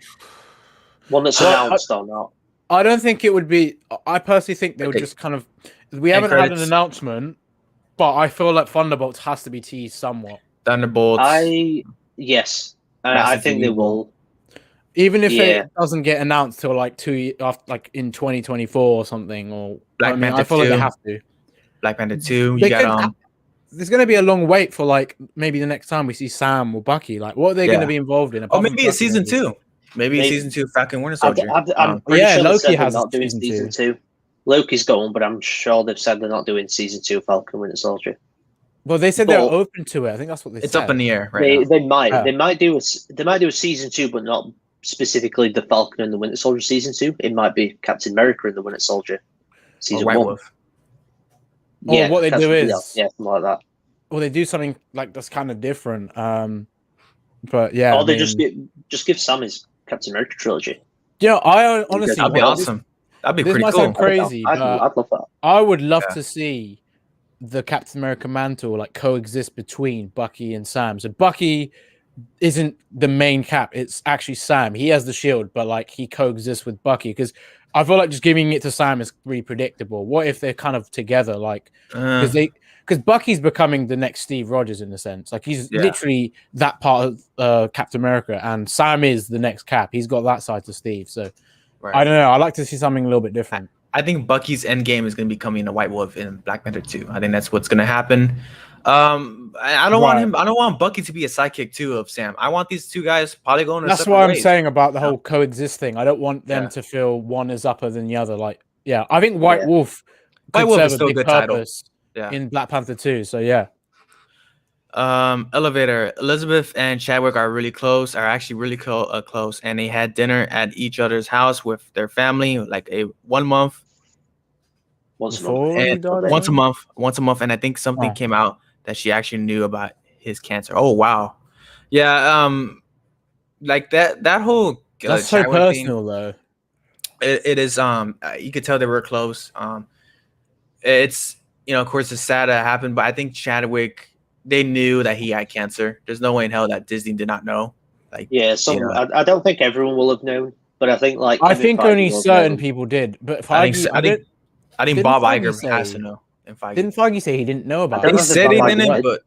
one that's announced or not? I don't think it would be. I personally think they would just kind of. We haven't had an announcement, but I feel like Thunderbolts has to be teased somewhat. Thunderbolts. Yes, I think they will. Even if it doesn't get announced till like 2 years after, like in 2024 or something, or Black Panther I feel 2. like they have to. Black Panther 2. You got there's going to be a long wait for like maybe the next time we see Sam or Bucky. Like, what are they going to be involved in? Oh, maybe it's season 2. Maybe season 2 Falcon Winter Soldier. I'm pretty sure Loki has not doing season 2. Loki's going, but I'm sure they've said they're not doing season 2 of Falcon Winter Soldier. Well, they said they're open to it. I think that's what they said. It's up in the air right now. They might do a season 2, but not specifically the Falcon and the Winter Soldier season 2. It might be Captain America and the Winter Soldier season 1. Wolf. Yeah, what they do is something like that. Well, they do something like that's kind of different. But yeah, or they just give Sam his Captain America trilogy. Yeah, I honestly that'd be awesome. That'd be pretty might cool. sound crazy. I'd love that. I would love to see the Captain America mantle like coexist between Bucky and Sam. So Bucky isn't the main Cap; it's actually Sam. He has the shield, but like he coexists with Bucky because I feel like just giving it to Sam is really predictable. What if they're kind of together, like because Bucky's becoming the next Steve Rogers in a sense. Like he's literally that part of Captain America, and Sam is the next Cap. He's got that side to Steve. So I don't know. I like to see something a little bit different. I think Bucky's end game is going to be coming a White Wolf in Black Panther 2. I think that's what's going to happen. I don't want him. I don't want Bucky to be a sidekick too of Sam. I want these two guys probably going. That's what I'm saying about the whole coexist thing. I don't want them to feel one is upper than the other. Like, I think White Wolf. White Wolf is serve still a good title. In Black Panther 2. So Elevator. Elizabeth and Chadwick are really close. Are actually really close, and they had dinner at each other's house with their family, like once a month. And I think something came out that she actually knew about his cancer. Oh wow, yeah. Like that whole that's so personal though. It is. You could tell they were close. It's of course it's sad that happened, but I think Chadwick. They knew that he had cancer. There's no way in hell that Disney did not know. Like, I don't think everyone will have known, but I think I think only certain people did. But I think Bob Iger has to know. And Feige. Didn't Feige say he didn't know about don't He it? know if they said he got didn't, like- but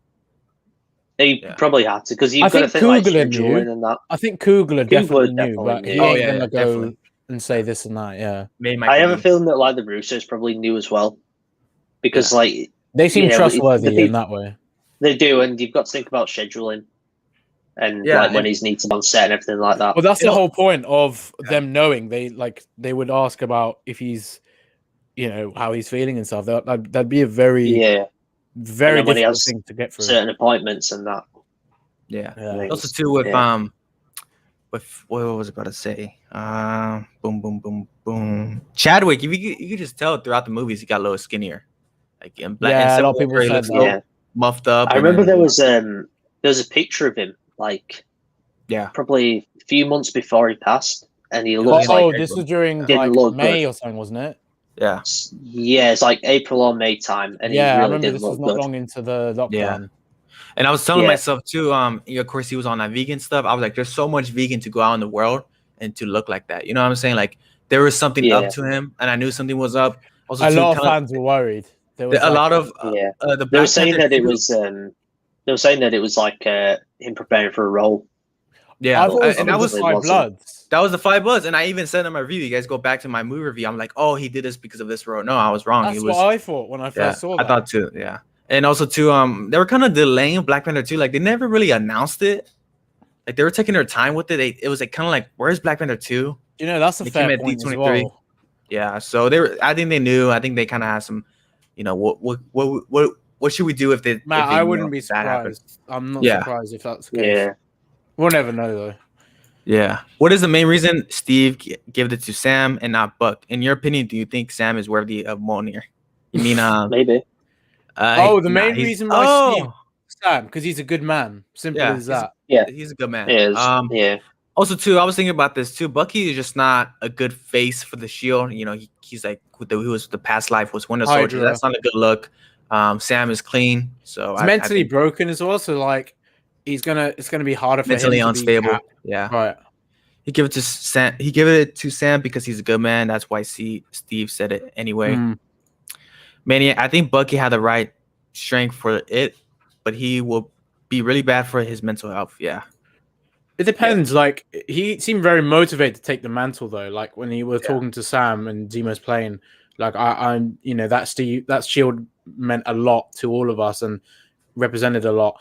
They Yeah. probably had to because I you've got to think think like Coogler knew. scheduling and that. I think Coogler definitely knew, definitely but knew. he Oh, ain't yeah, gonna go definitely. and say this and that. Yeah, maybe I have a Feige. feeling that like the Russos probably knew as well, because like they seem Yeah, but trustworthy the in that way. they do, and you've got to think about scheduling and Yeah, like when and- he's needs to be on set and everything like that. Well, that's You the know- whole point of Yeah. them knowing. They would ask about if he's, how he's feeling and stuff. That'd be a very, Yeah, very And then when he difficult has thing to get through. certain appointments and that. Yeah. Yeah. things. Also too with Yeah. with what was I about to say? Boom, boom, boom, boom. Chadwick, you could just tell throughout the movies he got a little skinnier. Like in Black, Yeah, in a Civil lot of people War, he said looks that. a little Yeah, muffed up. I and remember then- there was a picture of him like Yeah. probably a few months before he passed, and he Oh, looks Oh, like this was during Didn't like look May good. or something, wasn't it? Yeah. it's like April or May time, and Yeah, he I really remember didn't this look was not good. long into the lockdown. And I was telling Yeah. myself too, of course he was on that vegan stuff. I was like, there's so much vegan to go out in the world and to look like that. You know what I'm saying? Like there was something Yeah. up to him, and I knew something was up. Also, A too, lot of kinda- fans were worried. There was a like- lot of Yeah, the they were Black saying Panther that it 2 was they were saying that it was like him preparing for a role. yeah, I thought it was and that was the Five wasn't. Bloods. That was the Five Bloods, and I even said in my review, you guys go back to my movie review. I'm like, oh, he did this because of this role. No, I was wrong. That's It was, what I thought when I first yeah, saw I that. thought too, yeah. And also too, they were kind of delaying Black Panther 2. Like they never really announced it. Like they were taking their time with it. It was like kind of like, where's Black Panther 2? That's a They came fair at point as D23. well. Yeah, so they were. I think they knew. I think they kind of had some, what should we do if they? Matt, if they, I wouldn't be that happened? surprised. I'm not Yeah. surprised if that's the case. Yeah, We'll never know though. Yeah. What is the main reason Steve gave it to Sam and not Buck? In your opinion, do you think Sam is worthy of Mjolnir? You mean maybe. The main reason why Steve Oh, Sam, because he's a good man. Simple Yeah, as that. he's a good man. Yeah, yeah. Also, too, I was thinking about this too. Bucky is just not a good face for the Shield. He's like he was the past life was Winter Soldier. Hydra. That's not a good look. Sam is clean, so He's mentally broken as well, so like it's gonna be harder for mentally him to unstable. be Cap. Yeah, Right. he gave it to Sam. He gave it to Sam because he's a good man. That's why Steve said it anyway. Mm. Maniac, I think Bucky had the right strength for it, but he will be really bad for his mental health. Yeah. It depends. Like he seemed very motivated to take the mantle, though. Like when he was Yeah. talking to Sam and Zemo's playing, like I'm, that Shield meant a lot to all of us and represented a lot.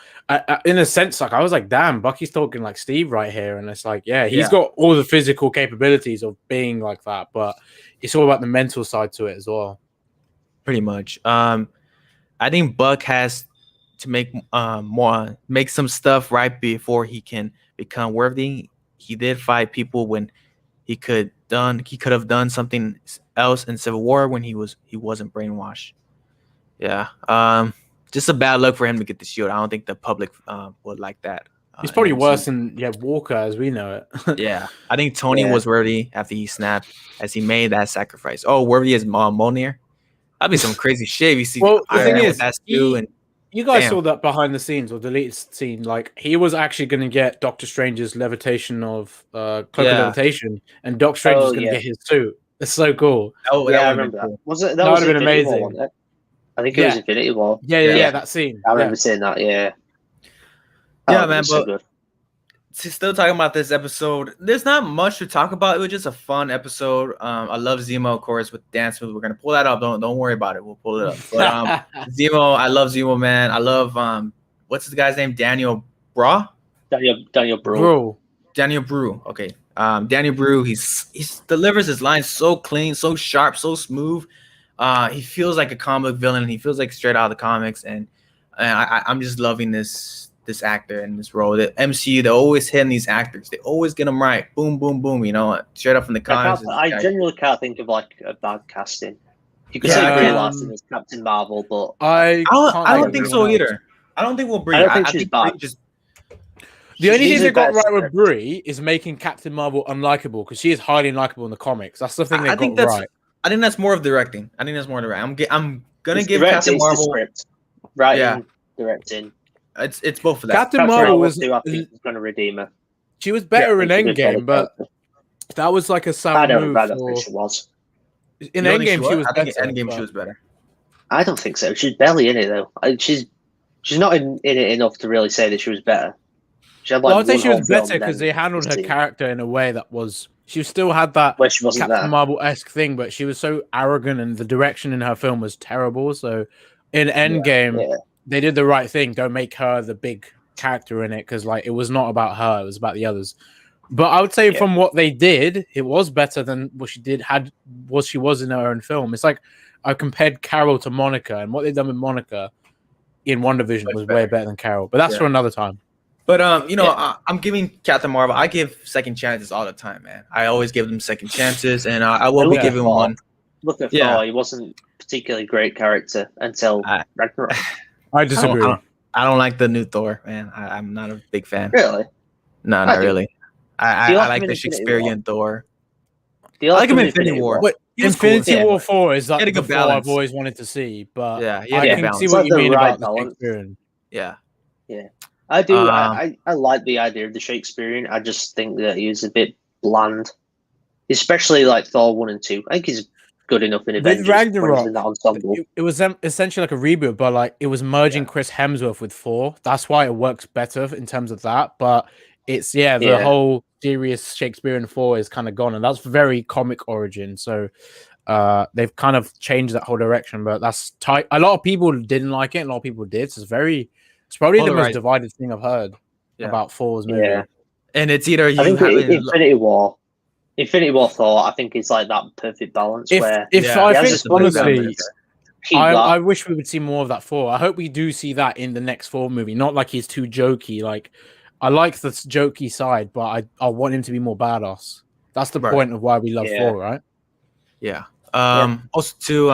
In a sense, like I was like, damn, Bucky's talking like Steve right here, and it's like, yeah, he's Yeah. got all the physical capabilities of being like that, but it's all about the mental side to it as well. Pretty much. I think Buck has to make some stuff right before he can become worthy. He did fight people when he could have done something else in Civil War when he wasn't brainwashed. Yeah. Just a bad luck for him to get the shield. I don't think the public would like that. It's probably in worse MCU. than Walker as we know it. Yeah, I think Tony Yeah. was worthy after he snapped as he made that sacrifice. Oh, worthy as Mjolnir. That'd be some crazy shit. You see, Well, the Iron thing Man is, with that stew and You guys Damn. saw that behind the scenes or deleted scene. Like he was actually going to get Doctor Strange's levitation of cloak of Yeah. levitation, and Doctor Strange Oh, was going to yeah. get his suit. It's so cool. oh, Yeah, I that remember that. cool. Was it? That That was would've been Infinity War, amazing. wasn't it? I think it was Yeah. Infinity War. Yeah, that scene. I remember seeing that. Yeah. Yeah, Oh, man, it was so but- good. Still talking about this episode. There's not much to talk about. It was just a fun episode. I love Zemo, of course, with dance moves. We're gonna pull that up. Don't worry about it. We'll pull it up. But Zemo, I love Zemo, man. I love what's the guy's name? Daniel Bra? Daniel Brühl. Bro, Daniel Brew. Okay. Daniel Brew, he delivers his lines so clean, so sharp, so smooth. He feels like a comic villain. He feels like straight out of the comics, and I'm just loving this actor and this role. The MCU, they're always hitting these actors. They always get them right. Boom, boom, boom. Straight up from the comics. I genuinely can't think of like a bad casting. You could Yeah, say Brie um, Larson as Captain Marvel, but I don't think so either. I don't think we'll Brie. I don't think she's Brie bad. just The only she's thing they a got best right with script. Brie is making Captain Marvel unlikable because she is highly unlikable in the comics. That's the thing they I think got that's right. I think that's more of directing. I'm gonna it's give direct, Captain it's the Marvel. script. Writing, Yeah. directing. It's both of that. Captain Captain Marvel Marvel was too, I think is going to redeem her. she was better in I think she did Endgame, but better. that was like a I sound don't move. think she was. In You don't think Endgame, she was I think better. in Endgame but she was better. I don't think so. She's barely in it though. She's not in it enough to really say that she was better. She had like I'd say one she was whole film better because then they handled her scene character in a way that was. She still had that where she wasn't Captain there. Marvel-esque thing, but she was so arrogant, and the direction in her film was terrible. So, in Endgame, Yeah. they did the right thing. Don't make her the big character in it because, like, it was not about her; it was about the others. But I would say Yeah. from what they did, it was better than what she did. She was in her own film. It's like I compared Carol to Monica, and what they've done with Monica in WandaVision was way better than Carol. But that's for another time. But I'm giving Captain Marvel. I give second chances all the time, man. I always give them second chances, and I will be giving one. Look at Thor. He wasn't a particularly great character until Ragnarok. I disagree. I don't like the new Thor, man. I'm not a big fan. Really? No, not really. I like the Shakespearean Thor. I like him in Infinity War. But Infinity War 4 is like the Thor balance. I've always wanted to see. But yeah, I can see what you mean about the Shakespearean. Yeah. Yeah. I do. I like the idea of the Shakespearean. I just think that he was a bit bland, especially like Thor 1 and 2. I think he's good enough in Avengers. With Ragnarok, in that ensemble. It was essentially like a reboot, but like it was merging Chris Hemsworth with Thor. That's why it works better in terms of that. But it's the whole serious Shakespearean Thor is kind of gone, and that's very comic origin. So they've kind of changed that whole direction. But that's tight. A lot of people didn't like it, and a lot of people did. So it's probably the most divided thing I've heard about Thor's movie. Yeah. And it's either I think Infinity War Thor, I think it's like that perfect balance I wish we would see more of that Thor. I hope we do see that in the next Thor movie. Not like he's too jokey. Like I like the jokey side, but I want him to be more badass. That's the point of why we love Thor, right? Yeah. Also too,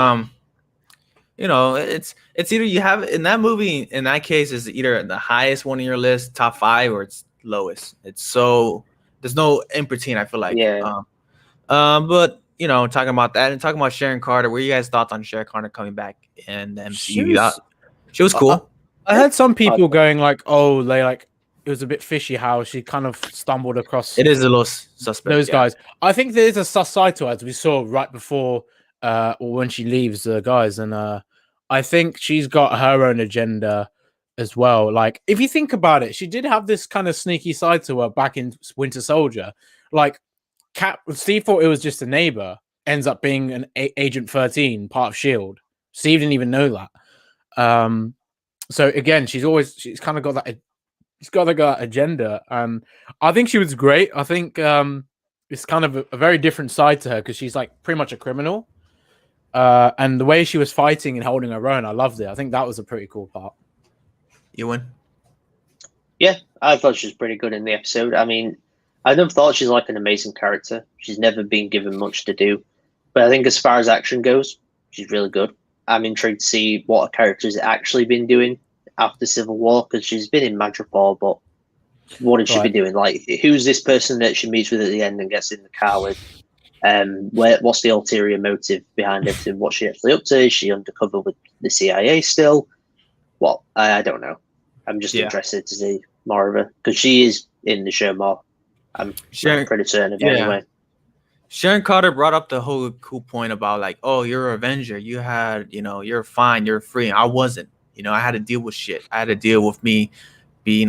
it's either you have in that movie, in that case, is either the highest one in your list, top 5, or it's lowest. It's so there's no in between, I feel like. Yeah. But talking about that and talking about Sharon Carter, what are you guys' thoughts on Sharon Carter coming back in the MCU? She was cool. I heard some people going like, "Oh, it was a bit fishy how she kind of stumbled across." It is a little suspect. Those guys. I think there is a sus side to her, as we saw right before or when she leaves the guys, and I think she's got her own agenda as well. Like, if you think about it, she did have this kind of sneaky side to her back in Winter Soldier. Like, Steve thought it was just a neighbor, ends up being an Agent 13, part of S.H.I.E.L.D. Steve didn't even know that. So again, she's kind of got that. She's got that agenda. I think she was great. I think it's kind of a very different side to her because she's like pretty much a criminal. And the way she was fighting and holding her own, I loved it. I think that was a pretty cool part. Ewan? Yeah, I thought she was pretty good in the episode. I mean, I never thought she's like an amazing character. She's never been given much to do. But I think as far as action goes, she's really good. I'm intrigued to see what her character's actually been doing after Civil War, because she's been in Madripoor, but what has she been doing? Like, who's this person that she meets with at the end and gets in the car with? What's the ulterior motive behind everything? What's she actually up to? Is she undercover with the CIA still? Well, I don't know. I'm just interested to see more of her, because she is in the show more. I'm pretty certain of it anyway. Sharon Carter brought up the whole cool point about like, oh, you're an Avenger. You had, you're fine. You're free. I wasn't. I had to deal with shit. I had to deal with me being,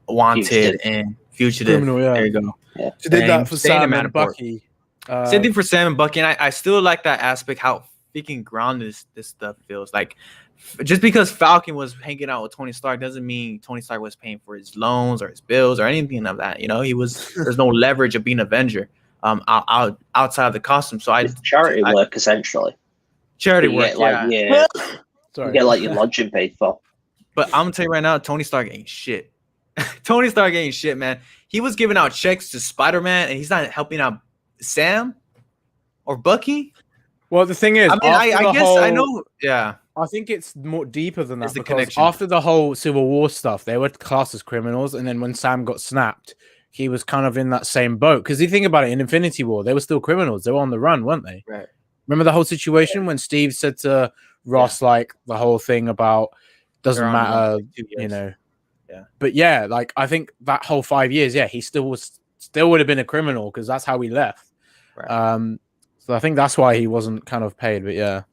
wanted and fugitive. Criminal, There you go. Yeah. She did that for Sam and Bucky. Same thing for Sam and Bucky. And I still like that aspect, how freaking grounded this stuff feels. Like, just because Falcon was hanging out with Tony Stark doesn't mean Tony Stark was paying for his loans or his bills or anything of that. There's no leverage of being an Avenger outside of the costume. So it's charity work, essentially. Charity work, You get like your lodging paid for. But I'm gonna tell you right now, Tony Stark ain't shit. Tony Stark ain't shit, man. He was giving out checks to Spider-Man, and he's not helping out Sam or Bucky. Well, the thing is, I know. Yeah, I think it's more deeper than that, because after the whole Civil War stuff, they were classed as criminals, and then when Sam got snapped, he was kind of in that same boat. Because you think about it, in Infinity War, they were still criminals. They were on the run, weren't they? Right. Remember the whole situation when Steve said to Ross, like, the whole thing about doesn't matter, Yeah. But like, I think that whole 5 years, he still would have been a criminal, because that's how he left. Right. So I think that's why he wasn't kind of paid. But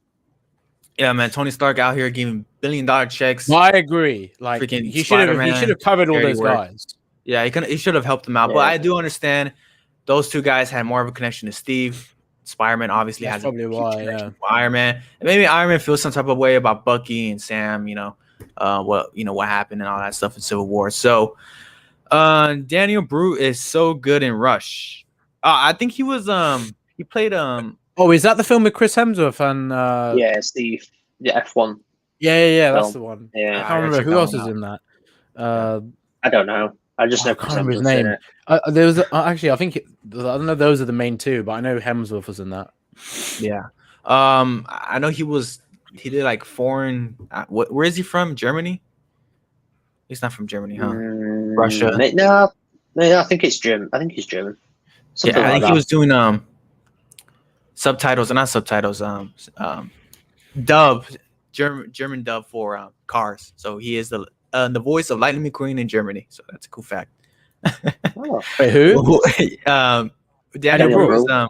Yeah, man. Tony Stark out here giving $1 billion checks. I agree. Like Freaking he should have Spider-Man, covered all charity those work. guys. Yeah, he should have helped them out. But Yeah. I do understand those two guys had more of a connection to Steve. Spider-Man obviously That's has probably a huge why, connection yeah. to Iron Man. And maybe Iron Man feels some type of way about Bucky and Sam, what happened and all that stuff in Civil War. So Daniel Brühl is so good in Rush. I think he was he played Oh, is that the film with Chris Hemsworth and Yeah, it's the F1. yeah, that's film. the one. Yeah, I I can't gotta remember check who that else one is out. in that. I don't know. I just know I can't remember his Hemsworth's in name. it. There was actually, I don't know. Those are the main two, but I know Hemsworth was in that. Yeah. I know he did like foreign. Where is he from? Germany? He's not from Germany, huh? Russia. No, I think it's German. I think he's German. Something Yeah, I like think that. he was doing subtitles, not subtitles. Dub, German dub for Cars. So he is the voice of Lightning McQueen in Germany. So that's a cool fact. Oh, Wait, who? Daniel Daniel Brühl, Brühl.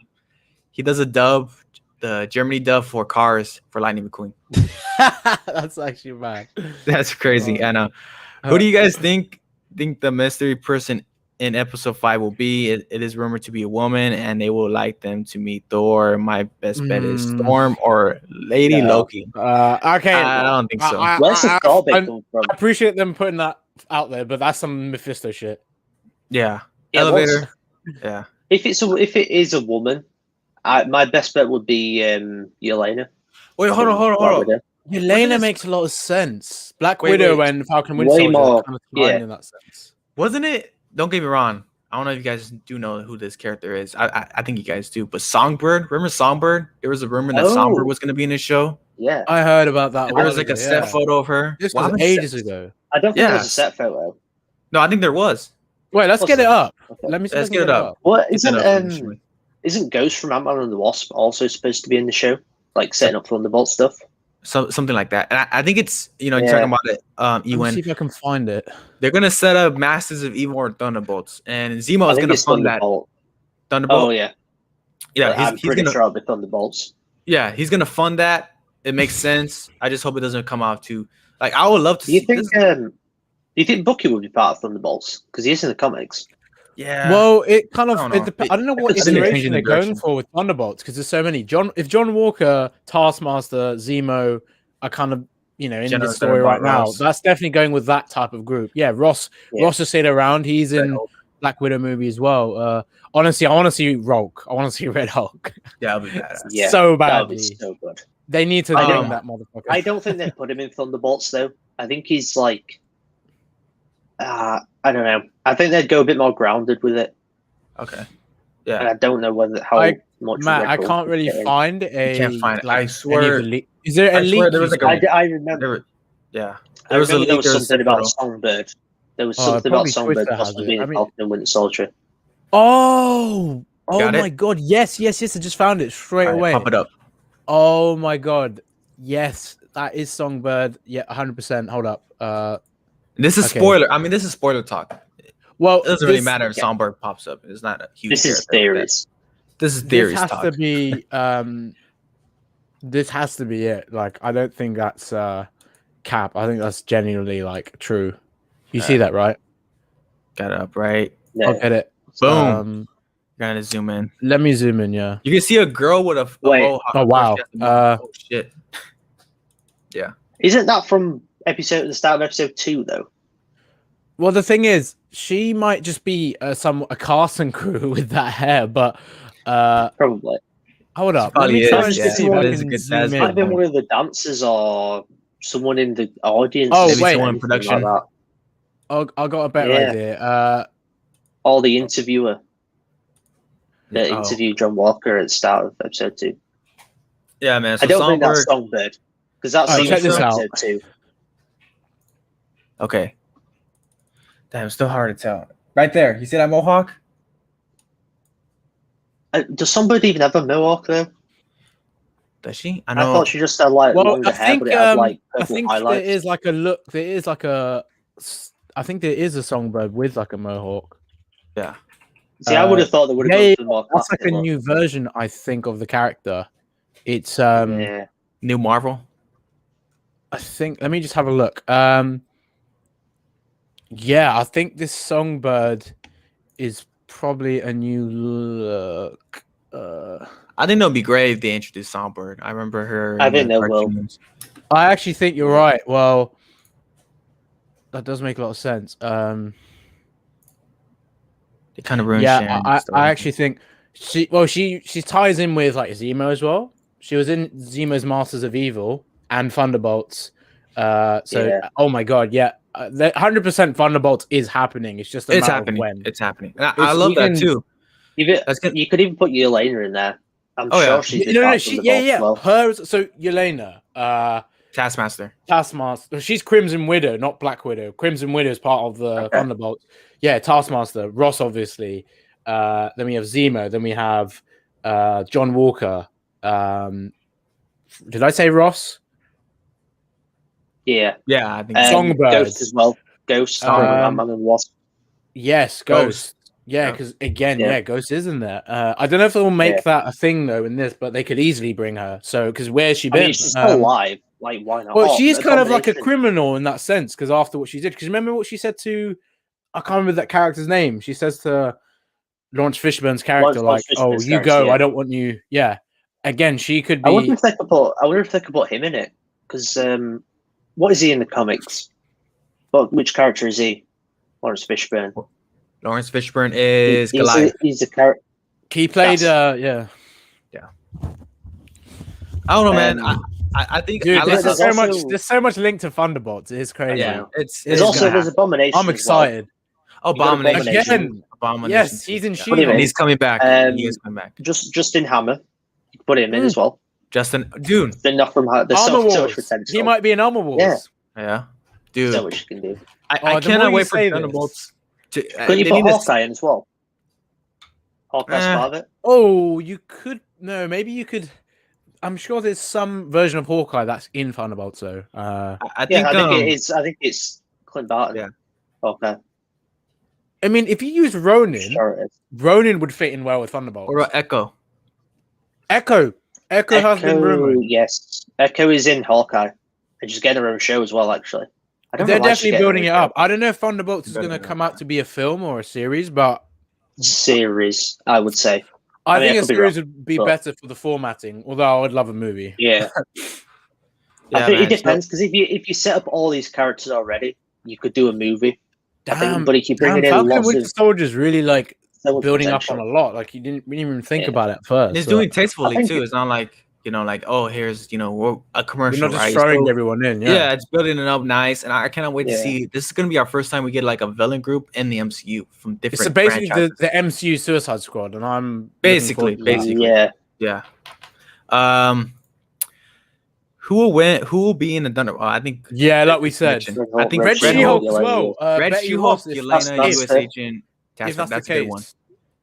he does a dub, the Germany dub for Cars for Lightning McQueen. That's actually bad. That's crazy. Oh. I know. Who do you guys think the mystery person in episode 5 will be? It is rumored to be a woman, and they will like them to meet Thor. My best bet is Storm or Lady No. Loki. Okay, I don't think so. Where's the Thor I bit come from? appreciate them putting that out there, but that's some Mephisto shit. Yeah. Yeah, Elevator. Yeah. If it is a woman, my best bet would be Yelena. Wait, hold on. Black Widow. Yelena this- makes a lot of sense. Black Wait, Widow wait. and Falcon Winter Way Soldier more, kind of yeah. combined in that sense. Wasn't it? Don't get me wrong. I don't know if you guys do know who this character is. I think you guys do. But Songbird, remember Songbird? There was a rumor that Oh. Songbird was going to be in this show. Yeah, I heard about that. There was like a set photo of her. This What was happened to ages set- ago. I don't think Yeah. there's a set photo. No, I think there was. Wait, let's get it up. Okay. Let me see. if I Let's can get it up. What Get that up initially. isn't Ghost from Ant-Man and the Wasp also supposed to be in the show, like setting up Thunderbolt stuff? Something like that. And I think it's, you're Yeah. talking about it, Let me see Ewan. if I can find it. They're going to set up Masters of Evil or Thunderbolts. And Zemo I is think going to it's fund that. Thunderbolt. Thunderbolt. Oh yeah, Yeah, I'm he's pretty going to. sure I'll be Thunderbolts. Yeah, he's going to fund that. It makes sense. I just hope it doesn't come out too. Like, I would love to Do you see think? this. Do you think Bucky would be part of Thunderbolts because he is in the comics? Yeah. Well, it kind of. I don't know. I don't know what I think they're iteration changing they're the going direction. for with Thunderbolts because there's so many. If John Walker, Taskmaster, Zemo are kind of in General the story right now, Ross. that's definitely going with that type of group. Yeah, Ross. Yeah. Ross is stayed around. He's in Hulk. Black Widow movie as well. Honestly, I want to see Hulk. I want to see Red Hulk. Yeah, I'll be badass. Yeah, so that would be badly. so good. They need to I bring don't- that motherfucker. I don't think they put him in Thunderbolts though. I think he's like, I don't know. I think they'd go a bit more grounded with it, Okay. and Yeah. I don't know how I- much. Matt, Red I Hulk can't would really fit in. find a. can't find it. like, I any swear- of the leak- Is there a I leak? swear there was you like saw? I remember. There was, yeah. I There was a remember there was leaker something set about photo. Songbird. There was Oh, something probably about Songbird Twitter has possibly it. being I mean- Falcon and Winter Soldier. Oh Got it? my god! Yes. I just found it straight All right, away. pop it up. Oh my god! Yes, that is Songbird. Yeah, 100%. Hold up. This is Okay. spoiler. I mean, this is spoiler talk. Well, It doesn't really this- matter if Songbird pops up. It's not a huge. This is character like that. theories. This is This theories has talk. to be. This has to be it. Like, I don't think that's cap. I think that's genuinely like true. You see that, right? Got it up right. Yeah. I'll get it. Boom. Gotta zoom in. Let me zoom in. Yeah. You can see a girl with a. Wait. mohawk. Oh, wow. She has a mohawk. Oh shit. Isn't that from the start of episode 2 though? Well, the thing is, she might just be a casting crew with that hair, but Probably. hold up. Let probably me is, try and yeah. see if That I is a can good zoom test. in. Might have been one of the dancers or someone in the audience. Oh, Maybe wait. someone in Anything production. like that. I got a better Yeah. idea. Or the interviewer that Oh. interviewed John Walker at the start of episode 2. Yeah, man. So I don't think that's Songbird. Songbird because that's Alright, seen check from this out. episode 2. Okay. Damn, still hard to tell. Right there. You see that mohawk? Does somebody even have a mohawk though? Does she? I I know. thought she just had like Well, longer I hair, think but it had like I purple think there highlights. is like a look. There is like a. I think there is a Songbird with like a mohawk. Yeah. See, I would have thought they would have yeah, gone for the more That's like classic a look. new version, I think, of the character. It's Yeah. New Marvel. I think. Let me just have a look. Yeah, I think this Songbird is probably a new look. I think it'll be great if they introduce Songbird. I remember her. I in think the they will. cartoons. I actually think you're right. Well, that does make a lot of sense. They kind of ruined Yeah, Sharon's I story. actually think she ties in with like Zemo as well. She was in Zemo's Masters of Evil and Thunderbolts. Oh my god, yeah, 100% Thunderbolts is happening. It's just a It's matter happening. of when. It's happening. And I love we that can- too. That's good. You could even put Yelena in there. I'm Oh, yeah. sure she's been No, part of she, the yeah, vault yeah. as well. Her, so Yelena, Taskmaster. Taskmaster. She's Crimson Widow, not Black Widow. Crimson Widow is part of the Thunderbolts. Yeah, Taskmaster. Ross, obviously. Then we have Zemo. Then we have John Walker. Did I say Ross? Yeah. Yeah, I think. Songbird. Ghost as well. Ghost from Ant-Man and Wasp. Yes, Ghost. Yeah, Yeah. because again, Yeah. yeah, Ghost is in there. I don't know if they'll make Yeah. that a thing though in this, but they could easily bring her. So, because where's she I been? mean, she's still alive. Like, why not? Well, she's kind of like a Abomination. criminal in that sense because after what she did, because remember what she said to, I can't remember that character's name. She says to Lawrence Fishburne's character, Lawrence like, "Oh, Fishburne's you character, go. yeah. I don't want you." Yeah. Again, she could I wonder be. if they could put him in it because what is he in the comics? But which character is he? Lawrence Fishburne. Lawrence Fishburne is Goliath. He's a character. He played. Yes. Yeah. I don't know, man. Um, I think Dude, I like there's there's so that. much. also- There's so much linked to Thunderbolts. It is crazy. Yeah, it's There's gonna also happen. Abomination. I'm as well. excited. Abomination. Abomination. Again, Abomination. yes, he's in Yeah. She-Hulk. And he's coming back. Um, He is coming back. Justin Hammer. You can put him in as well. Justin, dude. Then not from there's Armor so much Wars. potential. He might be in Armor Wars. Yeah. Yeah, dude. So much you can do. I the more cannot you wait for say Thunderbolts. To, Couldn't you they put need to- Hawkeye in as well? Hawkeye's part of it. Oh, you could. No, maybe you could. I'm sure there's some version of Hawkeye that's in Thunderbolts, though. I think. Yeah, I think it is. I think it's Clint Barton. Yeah. Okay. I mean, if you use Ronin, Sure it is. Ronin would fit in well with Thunderbolts. What about Echo? Echo has been rumored. Yes. Echo is in Hawkeye. They're just getting their own show as well, actually. I don't They're know why she's definitely getting building it her own up. I don't know if Thunderbolts is Better going to than come out to be a film or a series, but series, I would say. I mean, I think a could be series wrong, would be but- better for the formatting. Although I would love a movie. Yeah. Yeah, I think man, it depends because if you set up all these characters already, you could do a movie. I think, Damn, but if you bring damn it in Falcon and lots Winter of Soldier's really like so much building up potential. on a lot. Like we didn't even think Yeah. about it at first. And it's so doing tastefully I think too. It's not like like here's a we're commercial. not just right? throwing So- everyone in. yeah. It's building it up nice, and I cannot wait to Yeah. see. This is gonna be our first time we get like a villain group in the MCU from different. It's basically franchises. the MCU Suicide Squad, and I'm looking Basically, forward to that. basically. Yeah. Yeah. Who will win? Who will be in the Thunder? I think Yeah, like we said, Prediction. Red I think Red Red She-Hulk Hulk, as well. Red Betty She-Hulk, Ross, if Yelena, that's that's US it. Agent. If that's That's the a good case. one.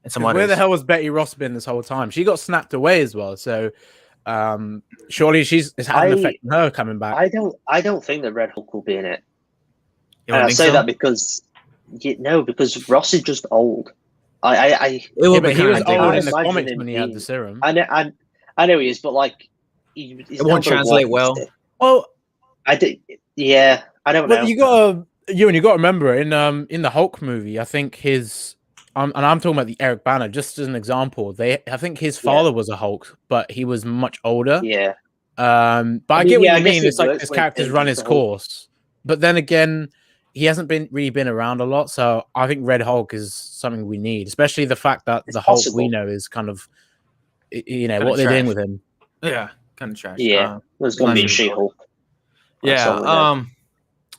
And some 'Cause others. where the hell has Betty Ross been this whole time? She got snapped away as well. So surely it's had an effect on her coming back. I don't think that Red Hulk will be in it. You And don't I think say so? that because because Ross is just old. It Yeah, will but be he was kind of old ridiculous. in the Imagine comics him when he had being- the serum. I know he is, but like he's It won't not gonna translate walk well. stick. Well, I don't know. you got to remember in the Hulk movie, I think his and I'm talking about the Eric Banner just as an example. I think his father was a Hulk, but he was much older. Yeah. But I mean, get what yeah, I you guess mean. it It's like works his when character's Vince run is his the Hulk. course. But then again, he hasn't been around a lot. So I think Red Hulk is something we need, especially the fact that It's the Hulk possible. we know is kind of, Kinda what they're doing trash. with him. Yeah, kind of trash. Yeah. There's gonna be a Nice. She-Hulk. Yeah. all we know.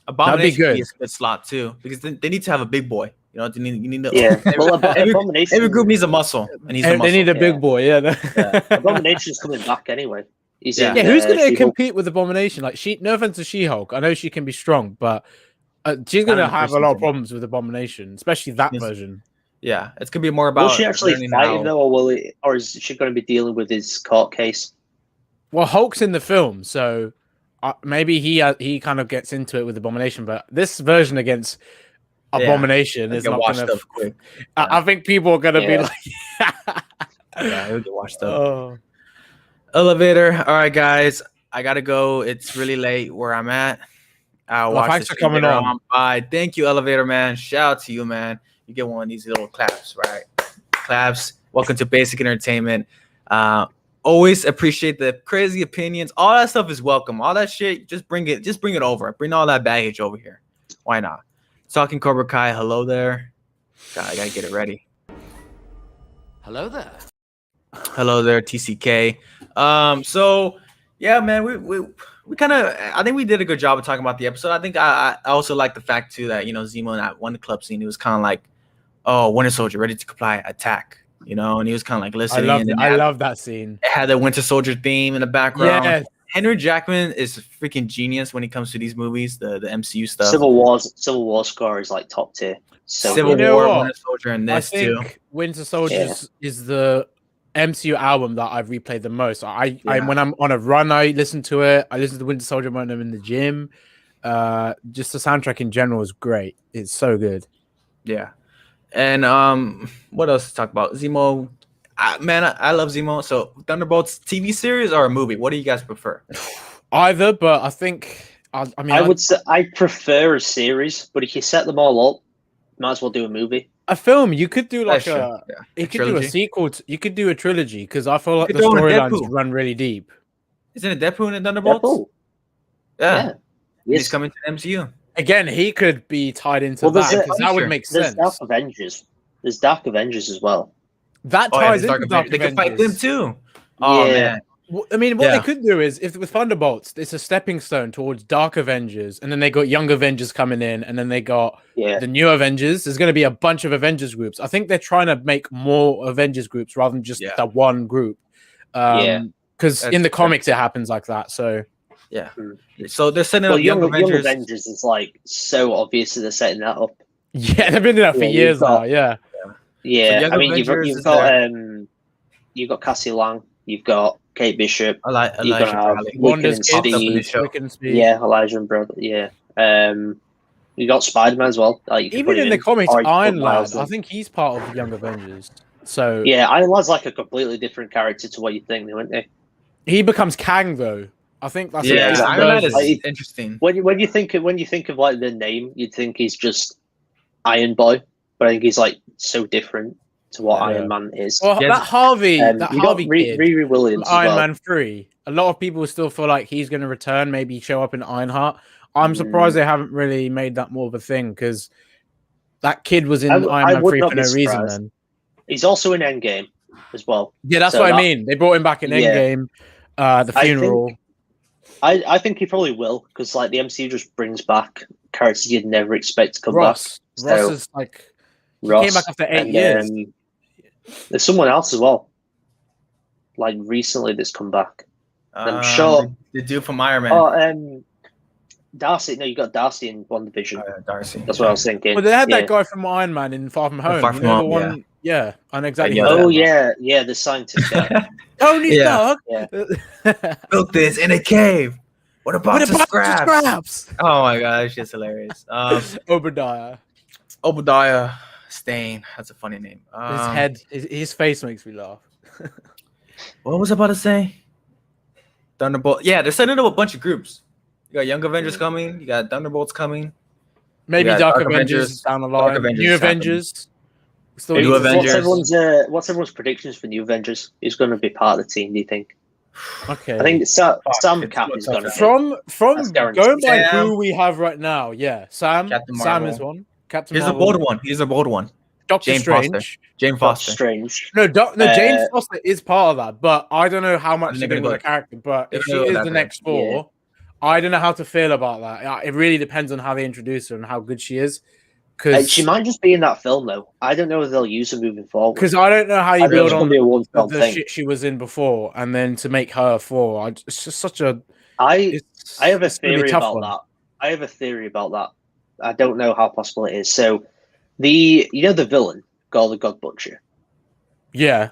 Abomination good. would be a good slot too because they need to have a big boy. You need to. Yeah. Well, every, Abomination. every group needs a muscle, and he's the They muscle. need a big yeah. boy, yeah. Abomination's coming back anyway. He's Yeah. in, Yeah, who's going to She-Hulk. compete with Abomination? Like, no offense to She-Hulk, I know she can be strong, but she's going to Not in the have first a lot of season. problems with Abomination, especially that Yes. version. Yeah, it's gonna be more about. Will she actually learning fight how- him though, or is she going to be dealing with his court case? Well, Hulk's in the film, so maybe he kind of gets into it with Abomination, but this version against Yeah, Abomination is Get not washed going up to. quick. I think people are going to be Yeah. like, Yeah, it'll get washed up. oh. Elevator. All right, guys. I gotta go. It's really late where I'm at. I'll Well, watch thanks this for coming later on. Bye. Thank you, Elevator Man. Shout out to you, man. You get one of these little claps, right? Claps. Welcome to Basic Entertainment. Always appreciate the crazy opinions. All that stuff is welcome. All that shit, just bring it over. Bring all that baggage over here. Why not? Talking Cobra Kai. Hello there. God, I gotta get it ready. Hello there. Hello there, TCK. So yeah, man, we kind of, I think we did a good job of talking about the episode. I think I also like the fact too that, you know, Zemo in that one club scene, it was kind of like, oh, Winter Soldier ready to comply, attack, you know, and he was kind of like listening. I love that scene. It had the Winter Soldier theme in the background. Yeah. Henry Jackman is a freaking genius when it comes to these movies, the MCU stuff. Civil War score is like top tier. So Civil You know War, what? Winter Soldier, and this I think too. Winter Soldier is the MCU album that I've replayed the most. I when I'm on a run, I listen to it. I listen to Winter Soldier when I'm in the gym. Just the soundtrack in general is great. It's so good. Yeah. And what else to talk about? Zemo. I love Zemo. So Thunderbolts TV series or a movie? What do you guys prefer? Either, but I think I would say I prefer a series, but if you set them all up, might as well do a movie. a film. You could do like That's true. a. Yeah. You could do a trilogy. sequel. You could do a trilogy because I feel like could the throw in storylines Deadpool. run really deep. Isn't it Deadpool and Thunderbolts? Deadpool. Yeah. Yeah. He's Yes. coming to the MCU. Again, he could be tied into Well, that there's because a- that would sure. make There's sense. Dark Avengers. There's Dark Avengers as well. That Oh, yeah, ties there's into Dark They can fight them Avengers. too. Oh Yeah. man. I mean, what Yeah. they could do is, if with Thunderbolts, it's a stepping stone towards Dark Avengers, and then they got Young Avengers coming in, and then they got Yeah. the New Avengers. There's going to be a bunch of Avengers groups. I think they're trying to make more Avengers groups rather than just Yeah. that one group. Yeah. Because That's in the true. comics it happens like that. So Yeah. Mm. So they're setting Well, up Young Young Avengers. Avengers is like so obvious that they're setting that up. yeah, they've been doing that for Yeah, you've years now. got- Yeah, Yeah, Young I mean Avengers you've is got you've got Cassie Lang, you've got Kate Bishop, I like you're Elijah gonna have Bradley. Wiccan Wonder's and kids, up in the Steve. show. Wiccan and Speed. Yeah, Elijah and brother. Yeah, you got Spider-Man as well. Like, you can Even put him in the comics, or you can put Iron Miles Lad, I in. think he's part of the Young Avengers. So Yeah, Iron Lad's like a completely different character to what you think, isn't he? he becomes Kang though. I think that's Yeah, his Iron Man version. is interesting. When you think of like the name, you'd think he's just Iron Boy, but I think he's like so different to what Yeah. Iron Man is. Well, Yes. that Harvey, You that got Harvey kid Riri from Williams as Iron well. Man 3. A lot of people still feel like he's going to return, maybe show up in Ironheart. I'm surprised they haven't really made that more of a thing because that kid was in I Iron Man would 3 not for be no reason. surprised. Then, He's also in Endgame as well. yeah, that's So what I that- mean. They brought him back in Yeah. Endgame, the I think- funeral. I think he probably will because like the MCU just brings back characters you'd never expect to come Ross So, is like he back. came back after 8 and years. then there's someone else as well, like recently that's come back. I'm sure. the dude from Iron Man. Oh, Darcy. No, you got Darcy in One Division. Darcy. That's what I was thinking. Well, they had Yeah. that guy from Iron Man in Far From Home. Far you From know the Home, one, yeah, I know exactly. Yeah. who Oh that yeah, the scientist guy. Tony Yeah. Stark. Yeah. Built this in a cave. What about What the about the scraps? scraps? Oh my god, that's just hilarious. Obadiah. Obadiah Stane. That's a funny name. His head, his face makes me laugh. What was I about to say? Thunderbolt. Yeah, they're setting up a bunch of groups. You got Young Avengers coming. You got Thunderbolts coming. Maybe Yeah, Dark Dark Avengers Avengers- down the Dark line. Avengers New is happening. Avengers. Still New need to- Avengers. What's everyone's predictions for New Avengers? Who's going to be part of the team? Do you think? Okay. I think Sam it's Cap so is going to tough. be. from That's guaranteed. going by Sam. who we have right now, yeah. Sam Captain Sam Marvel. is one. Captain Here's a Marvel. bold one. Here's a bold one. Doctor Jane Strange. Foster. Jane That's Foster. strange. No, Jane Uh, Foster is part of that, but I don't know how much They're they're gonna going with go- the character. But they're if she gonna go is that the way. next four, I don't know how to feel about that. It really depends on how they introduce her and how good she is. Because She might just be in that film though. I don't know if they'll use her moving forward. I don't know how I you think build it's on going to be a one the film thing. shit she was in before, and then to make her four. It's just such a. I have a it's gonna be theory tough about one. that. I have a theory about that. I don't know how possible it is. So, the villain, Gore the God Butcher. Yeah,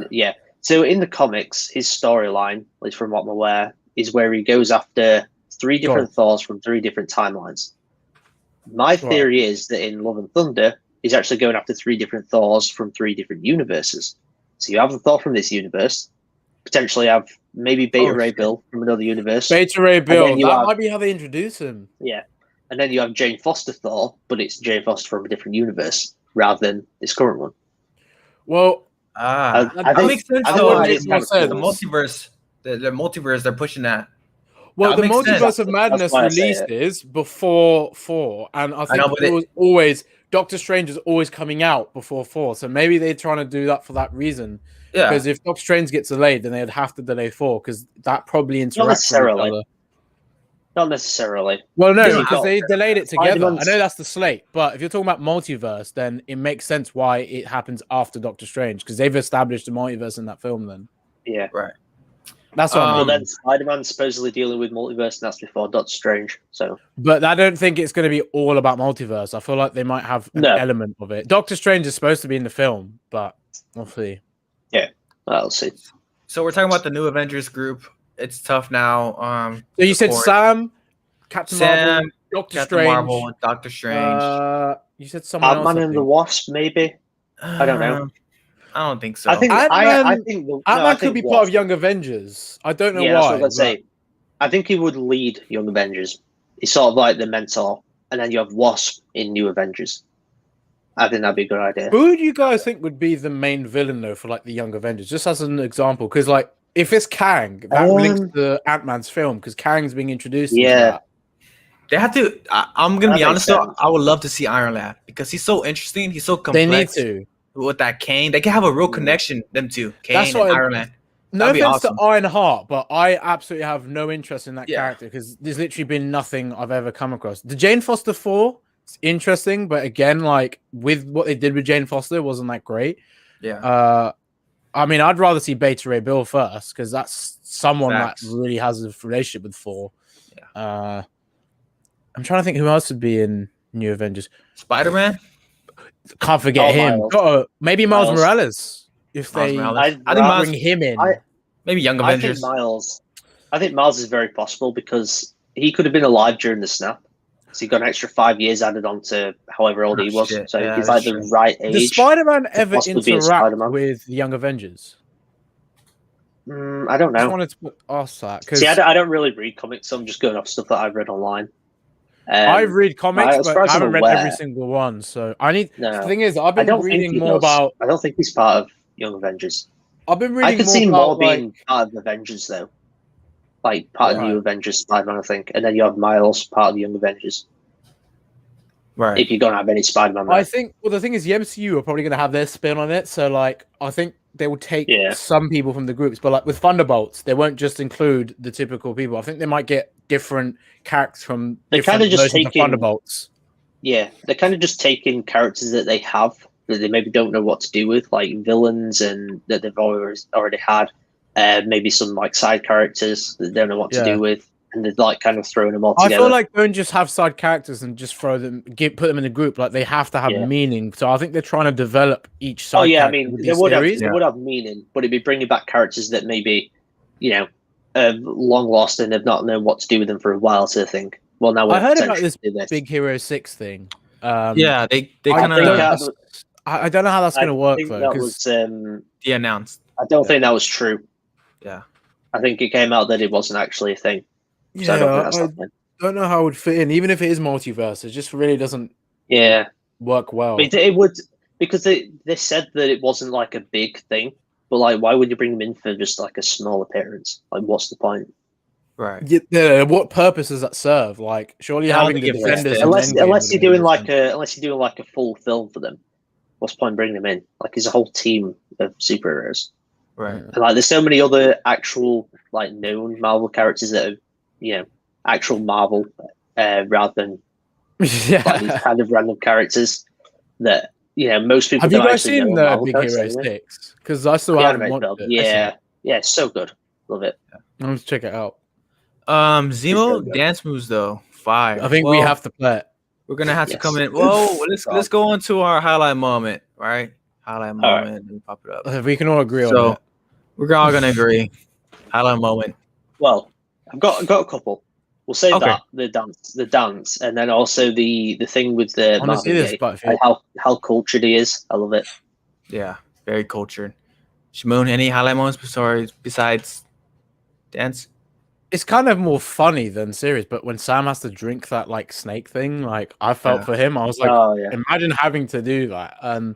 Yeah. So in the comics, his storyline, at least from what I'm aware, is where he goes after three different Thors from three different timelines. My theory is that in Love and Thunder, he's actually going after three different Thors from three different universes. So you have the Thor from this universe, potentially have maybe Beta Oh, Ray shit. Bill from another universe. Beta Ray then Bill. you That have- might be how they introduce him. Yeah. And then you have Jane Foster Thor, but it's Jane Foster from a different universe rather than this current one. Well, Ah, I that think- makes sense I though. think I it's think more the sense. multiverse, the multiverse, they're pushing that. well, That the makes sense. Multiverse of Madness That's why I say released is before 4, and I think know, but it was always Doctor Strange is always coming out before 4, so maybe they're trying to do that for that reason. Yeah, Because if Doctor Strange gets delayed, then they'd have to delay 4 because that probably interacts with each necessarily. other. Not necessarily. Well, no, Yeah, because they delayed it together. I Spider-Man's- know that's the slate, but if you're talking about multiverse, then it makes sense why it happens after Doctor Strange because they've established the multiverse in that film. Then Yeah. that's what I But mean. then Spider-Man's supposedly dealing with multiverse, and that's before Doctor Strange. So But I don't think it's going to be all about multiverse. I feel like they might have an No. element of it. Doctor Strange is supposed to be in the film, but we'll see. I'll see. so we're talking about the new Avengers group. It's tough now. So you said course. Sam, Captain Sam, Marvel, Doctor Captain Strange, Marvel, Doctor Strange. you said someone else. Ant-Man I and the think. Wasp, maybe. I don't know. I don't think so. I think Ant-Man- I think the, no, I Ant-Man could think be part Wasp. of Young Avengers. I don't know Yeah, why. that's what I'm but- say. I think he would lead Young Avengers. He's sort of like the mentor, and then you have Wasp in New Avengers. I think that'd be a good idea. Who do you guys think would be the main villain though for like the Young Avengers? Just as an example, because like if it's Kang, that links to Ant-Man's film because Kang's being introduced. into Yeah. that. they have to. I'm gonna That be makes honest though. sense. I would love to see Iron Lad because he's so interesting. He's so They complex. need to. With that Kane, they can have a real connection. Them two, Kane That's and what Iron Man. No That'd be offense awesome. to Ironheart, but I absolutely have no interest in that Yeah. character because there's literally been nothing I've ever come across. The Jane Foster 4 is interesting, but again, like with what they did with Jane Foster, it wasn't that great. Yeah, I mean, I'd rather see Beta Ray Bill first because that's someone Facts. that really has a relationship with 4. Yeah. I'm trying to think who else would be in New Avengers. Spider-Man. Can't forget Oh, him. Miles. Maybe Miles Miles. Morales if Miles they Morales. I'd I think rather- Miles, bring him in. maybe Young I think Avengers. I think Miles is very possible because he could have been alive during the snap. So he got an extra 5 years added on to however old Oh, he was. shit. So Yeah, he's that's like the true. right Does age. Spider-Man ever possibly be a interact Spider-Man. with the Young Avengers? I don't I just know. wanted to ask that because See, I don't really read comics, so I'm just going off stuff that I've read online. I read comics, as but far as I I'm haven't read aware- every single one. So I need. No. The thing is, I've I been don't think reading he more does. about. I don't think he's part of Young Avengers. I've been I reading could more see about more being like. part of Avengers though, like part of Right. New Avengers, Spider-Man, I think, and then you have Miles, part of the Young Avengers. Right. If you're gonna have any Spider-Man, I there. think. Well, the thing is, the MCU are probably going to have their spin on it. So, like, I think they will take Yeah. some people from the groups, but like with Thunderbolts, they won't just include the typical people. I think they might get different characters from. They're different kinda just versions of taking- Thunderbolts. Yeah, they're kind of just taking characters that they have that they maybe don't know what to do with, like villains, and that they've already had. Maybe some like side characters that they don't know what to Yeah. do with, and they're like kind of throwing them all I together. feel like don't just have side characters and just throw them, put them in a group. Like they have to have Yeah. meaning. So I think they're trying to develop each side. Oh yeah, I character mean with they these would have series. they would have meaning, but it'd be bringing back characters that maybe, long lost and they've not known what to do with them for a while. So I think, well, now we're I heard about potentially this do this. Big Hero 6 thing. Yeah, they I kind think of that- I don't know how that's going to work think though. that 'Cause- was. de-announced. I don't think that was true. Yeah. I think it came out that it wasn't actually a thing. So I don't think that's I happening. don't know how it would fit in, even if it is multiverse. It just really doesn't Yeah, work well. it would because they said that it wasn't like a big thing. But like, why would you bring them in for just like a small appearance? Like, what's the point? Right. Yeah, what purpose does that serve? Like, surely I don't having the think it fits defenders, in. and Unless Endgame unless would you're make doing more like sense. a full film for them, what's the point in bringing them in? Like, there's a whole team of superheroes. Right. And, like, there's so many other actual like known Marvel characters that are actual Marvel rather than like these yeah. kind of random characters that most people. Have you don't guys actually know seen are the Marvel Big characters Hero anyway. 6? Because I still The haven't animated watched film. it. Yeah, it's so good. Love it. I'm going to check it out. Zemo good. dance moves though. Fire. I think we Well, have to play it. We're gonna have to Yes. come in. Whoa, let's go on to our highlight moment, right? Highlight right. moment. Let me pop it up. If we can all agree on So it. we're all gonna agree. Highlight moment. Well, I've got a couple. We'll save Okay. that the dance, and then also the thing with the I want to see Marvin this, Gaye, but and how cultured he is. I love it. Yeah, very cultured. Shimoon, any highlight moments besides dance? It's kind of more funny than serious, but when Sam has to drink that like snake thing, like I felt Yeah. for him. I was like, Oh yeah. imagine having to do that. And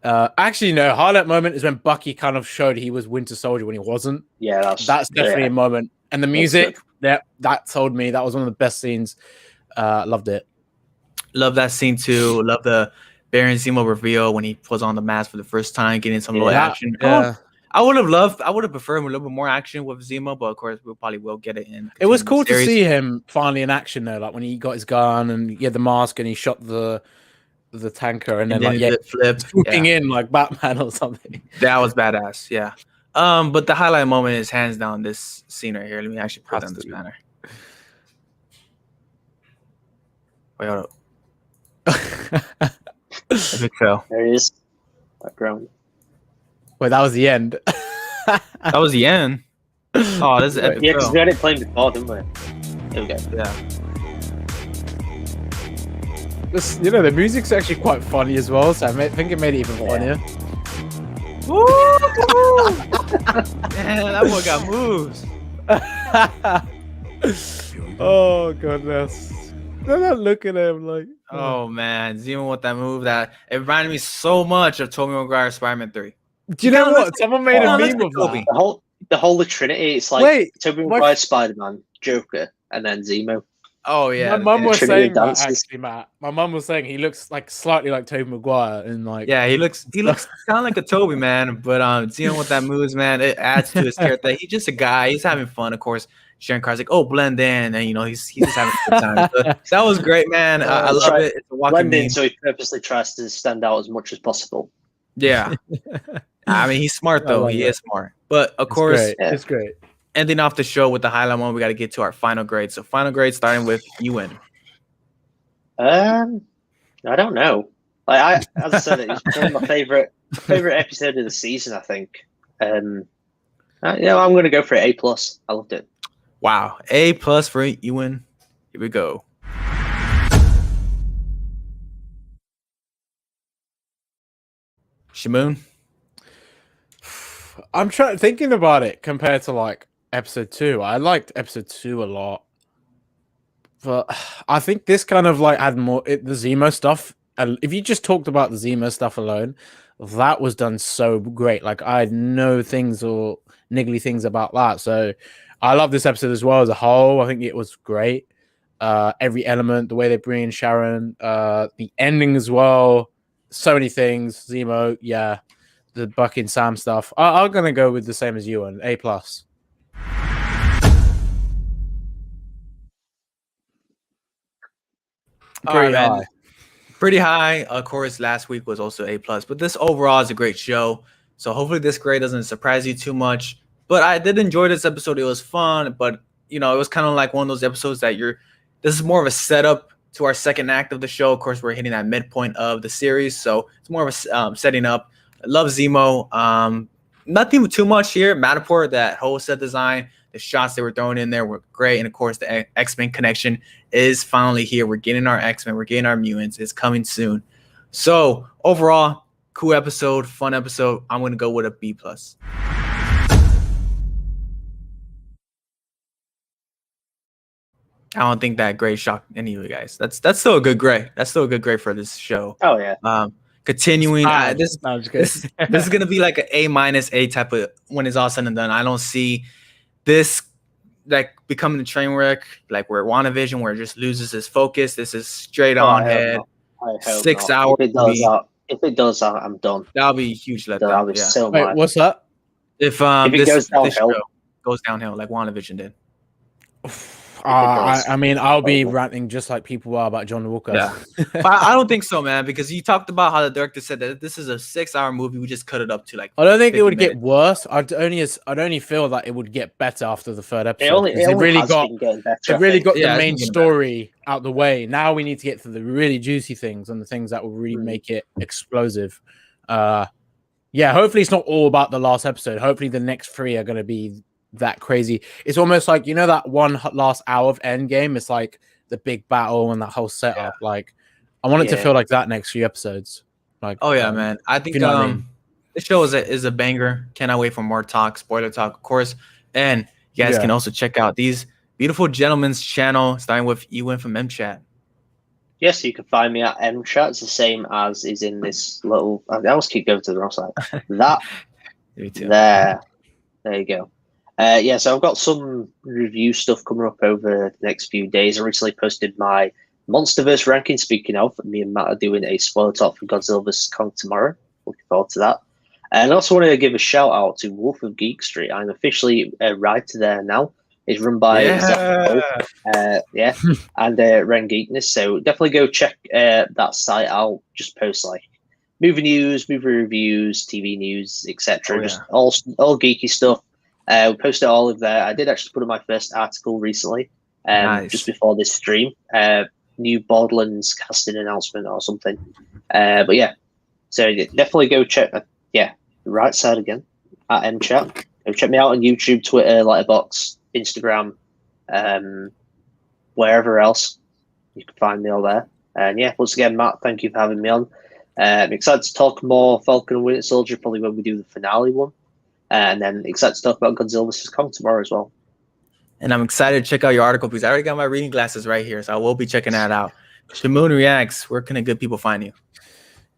actually, no, highlight moment is when Bucky kind of showed he was Winter Soldier when he wasn't. Yeah, That's definitely a moment. And the music, that told me that was one of the best scenes. Loved it. Love that scene too. Love the Baron Zemo reveal when he puts on the mask for the first time, getting some little action. Yeah. I would have preferred a little bit more action with Zemo, but of course we probably will get it in. It was cool to see him finally in action though, like when he got his gun and he had the mask and he shot the tanker and then like he flipped swooping in like Batman or something. That was badass, yeah. But the highlight moment is hands down this scene right here. Let me actually put it on this banner. Wait, hold up. Epic fail. There it is. Background. Wait, that was the end. That was the end. Oh, this is epic. Yeah, because we had it playing before, didn't we? Here we go. Yeah. This, the music's actually quite funny as well, so I think it made it even funnier. Man, that boy got moves. Oh goodness. They're not looking at him like. Oh man, Zemo with that move that it reminded me so much of Tobey Maguire's Spider-Man 3. Do you know what? Someone made a meme of that. The whole Trinity. It's like Tobey Maguire, Spider-Man, Joker, and then Zemo. Oh yeah. My mum was saying that actually, Matt. My mum was saying he looks like slightly like Tobey Maguire and like. Yeah, he looks kind of like a Tobey, man. But Zemo with that moves, man, it adds to his character. He's just a guy. He's having fun, of course. Sharon Carr's like, oh, blend in, and he's just having a good time. So that was great, man. I love it. It's a walking meme. So he purposely tries to stand out as much as possible. Yeah, I mean he's smart though. He is smart. But of course, it's great. Ending off the show with the highlight moment, we got to get to our final grade. So final grade, starting with Ewan. I don't know. Like as I said, it's one of my favorite episode of the season. I think. I'm going to go for A+. I loved it. Wow, A+ for Ewan. Here we go. Shimoon. I'm thinking about it compared to like episode 2. I liked episode 2 a lot, but I think this kind of like had more the Zemo stuff. And if you just talked about the Zemo stuff alone, that was done so great. Like I had no things or niggly things about that. So I love this episode as well as a whole. I think it was great. Every element, the way they bring in Sharon, the ending as well. So many things. Zemo, yeah. The Bucky and Sam stuff. I'm gonna go with the same as you and A+. Pretty high. Pretty high. Of course, last week was also A+, but this overall is a great show. So hopefully this grade doesn't surprise you too much. But I did enjoy this episode. It was fun, but it was kind of like one of those episodes that this is more of a setup to our second act of the show. Of course, we're hitting that midpoint of the series, so it's more of a setting up. I love Zemo. Nothing too much here. Matterport, that whole set design, the shots they were throwing in there were great. And of course, the X-Men connection is finally here. We're getting our X-Men. We're getting our mutants. It's coming soon. So overall, cool episode, fun episode. I'm going to go with a B+. I don't think that grade shocked any of you guys. That's still a good grade. That's still a good grade for this show. Oh yeah. Continuing, this is gonna be like an A- A type of when it's all said and done. I don't see this like becoming a train wreck like where WandaVision where it just loses its focus. This is straight on head. 6 hours. If it does, I'm done. That'll be a huge letdown. That'll be so mad. Wait, what's that? If it goes downhill like WandaVision did. I mean, I'll be ranting just like people are about John Walker. Yeah. I don't think so, man, because you talked about how the director said that this is a 6-hour movie. We just cut it up to like. I don't think it would get worse. I'd only feel that it would get better after the third episode. It really got the main story out the way. Now we need to get to the really juicy things and the things that will really make it explosive. Hopefully it's not all about the last episode. Hopefully the next 3 are going to be that crazy. It's almost like that one last hour of Endgame. It's like the big battle and that whole setup. Like I want it to feel like that next few episodes. Like man, I think The show is a banger. Cannot wait for more talk, spoiler talk, of course. And you guys can also check out these beautiful gentlemen's channel, starting with Ewan from MChat. Yes, you can find me at MChat. It's the same as is in this little. I always keep going to the wrong side. That Me too. there you go. Yeah, so I've got some review stuff coming up over the next few days. I recently posted my Monsterverse ranking. Speaking of, me and Matt are doing a spoiler talk for Godzilla vs Kong tomorrow. Looking forward to that. And I also wanted to give a shout out to Wolf of Geek Street. I'm officially a writer there now. It's run by Zach Poe, and Ren Geekness. So definitely go check that site. I'll just post like movie news, movie reviews, TV news, etc. Just all geeky stuff. We post it all over there. I did actually put in my first article recently, just before this stream. New Borderlands casting announcement or something. But yeah, so definitely go check. The right side again at MChat. Go check me out on YouTube, Twitter, Letterboxd, Instagram, wherever else. You can find me all there. And yeah, once again, Matt, thank you for having me on. I'm excited to talk more Falcon and Winter Soldier, probably when we do the finale one. And then excited to talk about Godzilla vs. Kong tomorrow as well. And I'm excited to check out your article because I already got my reading glasses right here, so I will be checking that out. Shamoon Reacts, where can good people find you?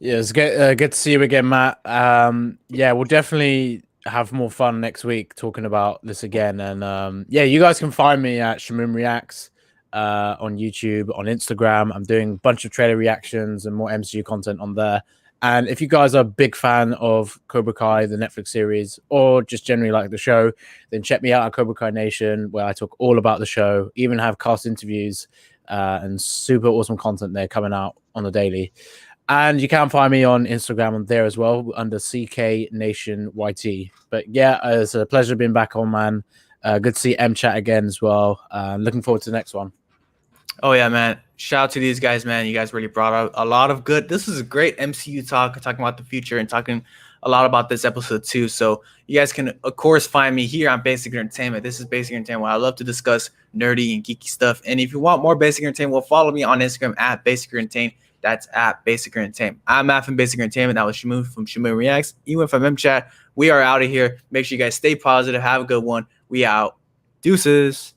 Yeah, it's good to see you again, Matt. We'll definitely have more fun next week talking about this again. And you guys can find me at Shamoon Reacts on YouTube, on Instagram. I'm doing a bunch of trailer reactions and more MCU content on there. And if you guys are a big fan of Cobra Kai, the Netflix series, or just generally like the show, then check me out at Cobra Kai Nation, where I talk all about the show, even have cast interviews and super awesome content there coming out on the daily. And you can find me on Instagram on there as well under CK Nation YT. But yeah, it's a pleasure being back on, man. Good to see MChat again as well. Looking forward to the next one. Oh yeah, man. Shout out to these guys, man. You guys really brought out a lot of good. This is a great MCU talking about the future and talking a lot about this episode too. So you guys can, of course, find me here on Basic Entertainment. This is Basic Entertainment, where I love to discuss nerdy and geeky stuff. And if you want more Basic Entertainment, well, follow me on Instagram at Basic Entertainment. That's at Basic Entertainment. I'm Matt from Basic Entertainment. That was Shamoon from Shamoon Reacts. Ewan from MChat. We are out of here. Make sure you guys stay positive. Have a good one. We out. Deuces.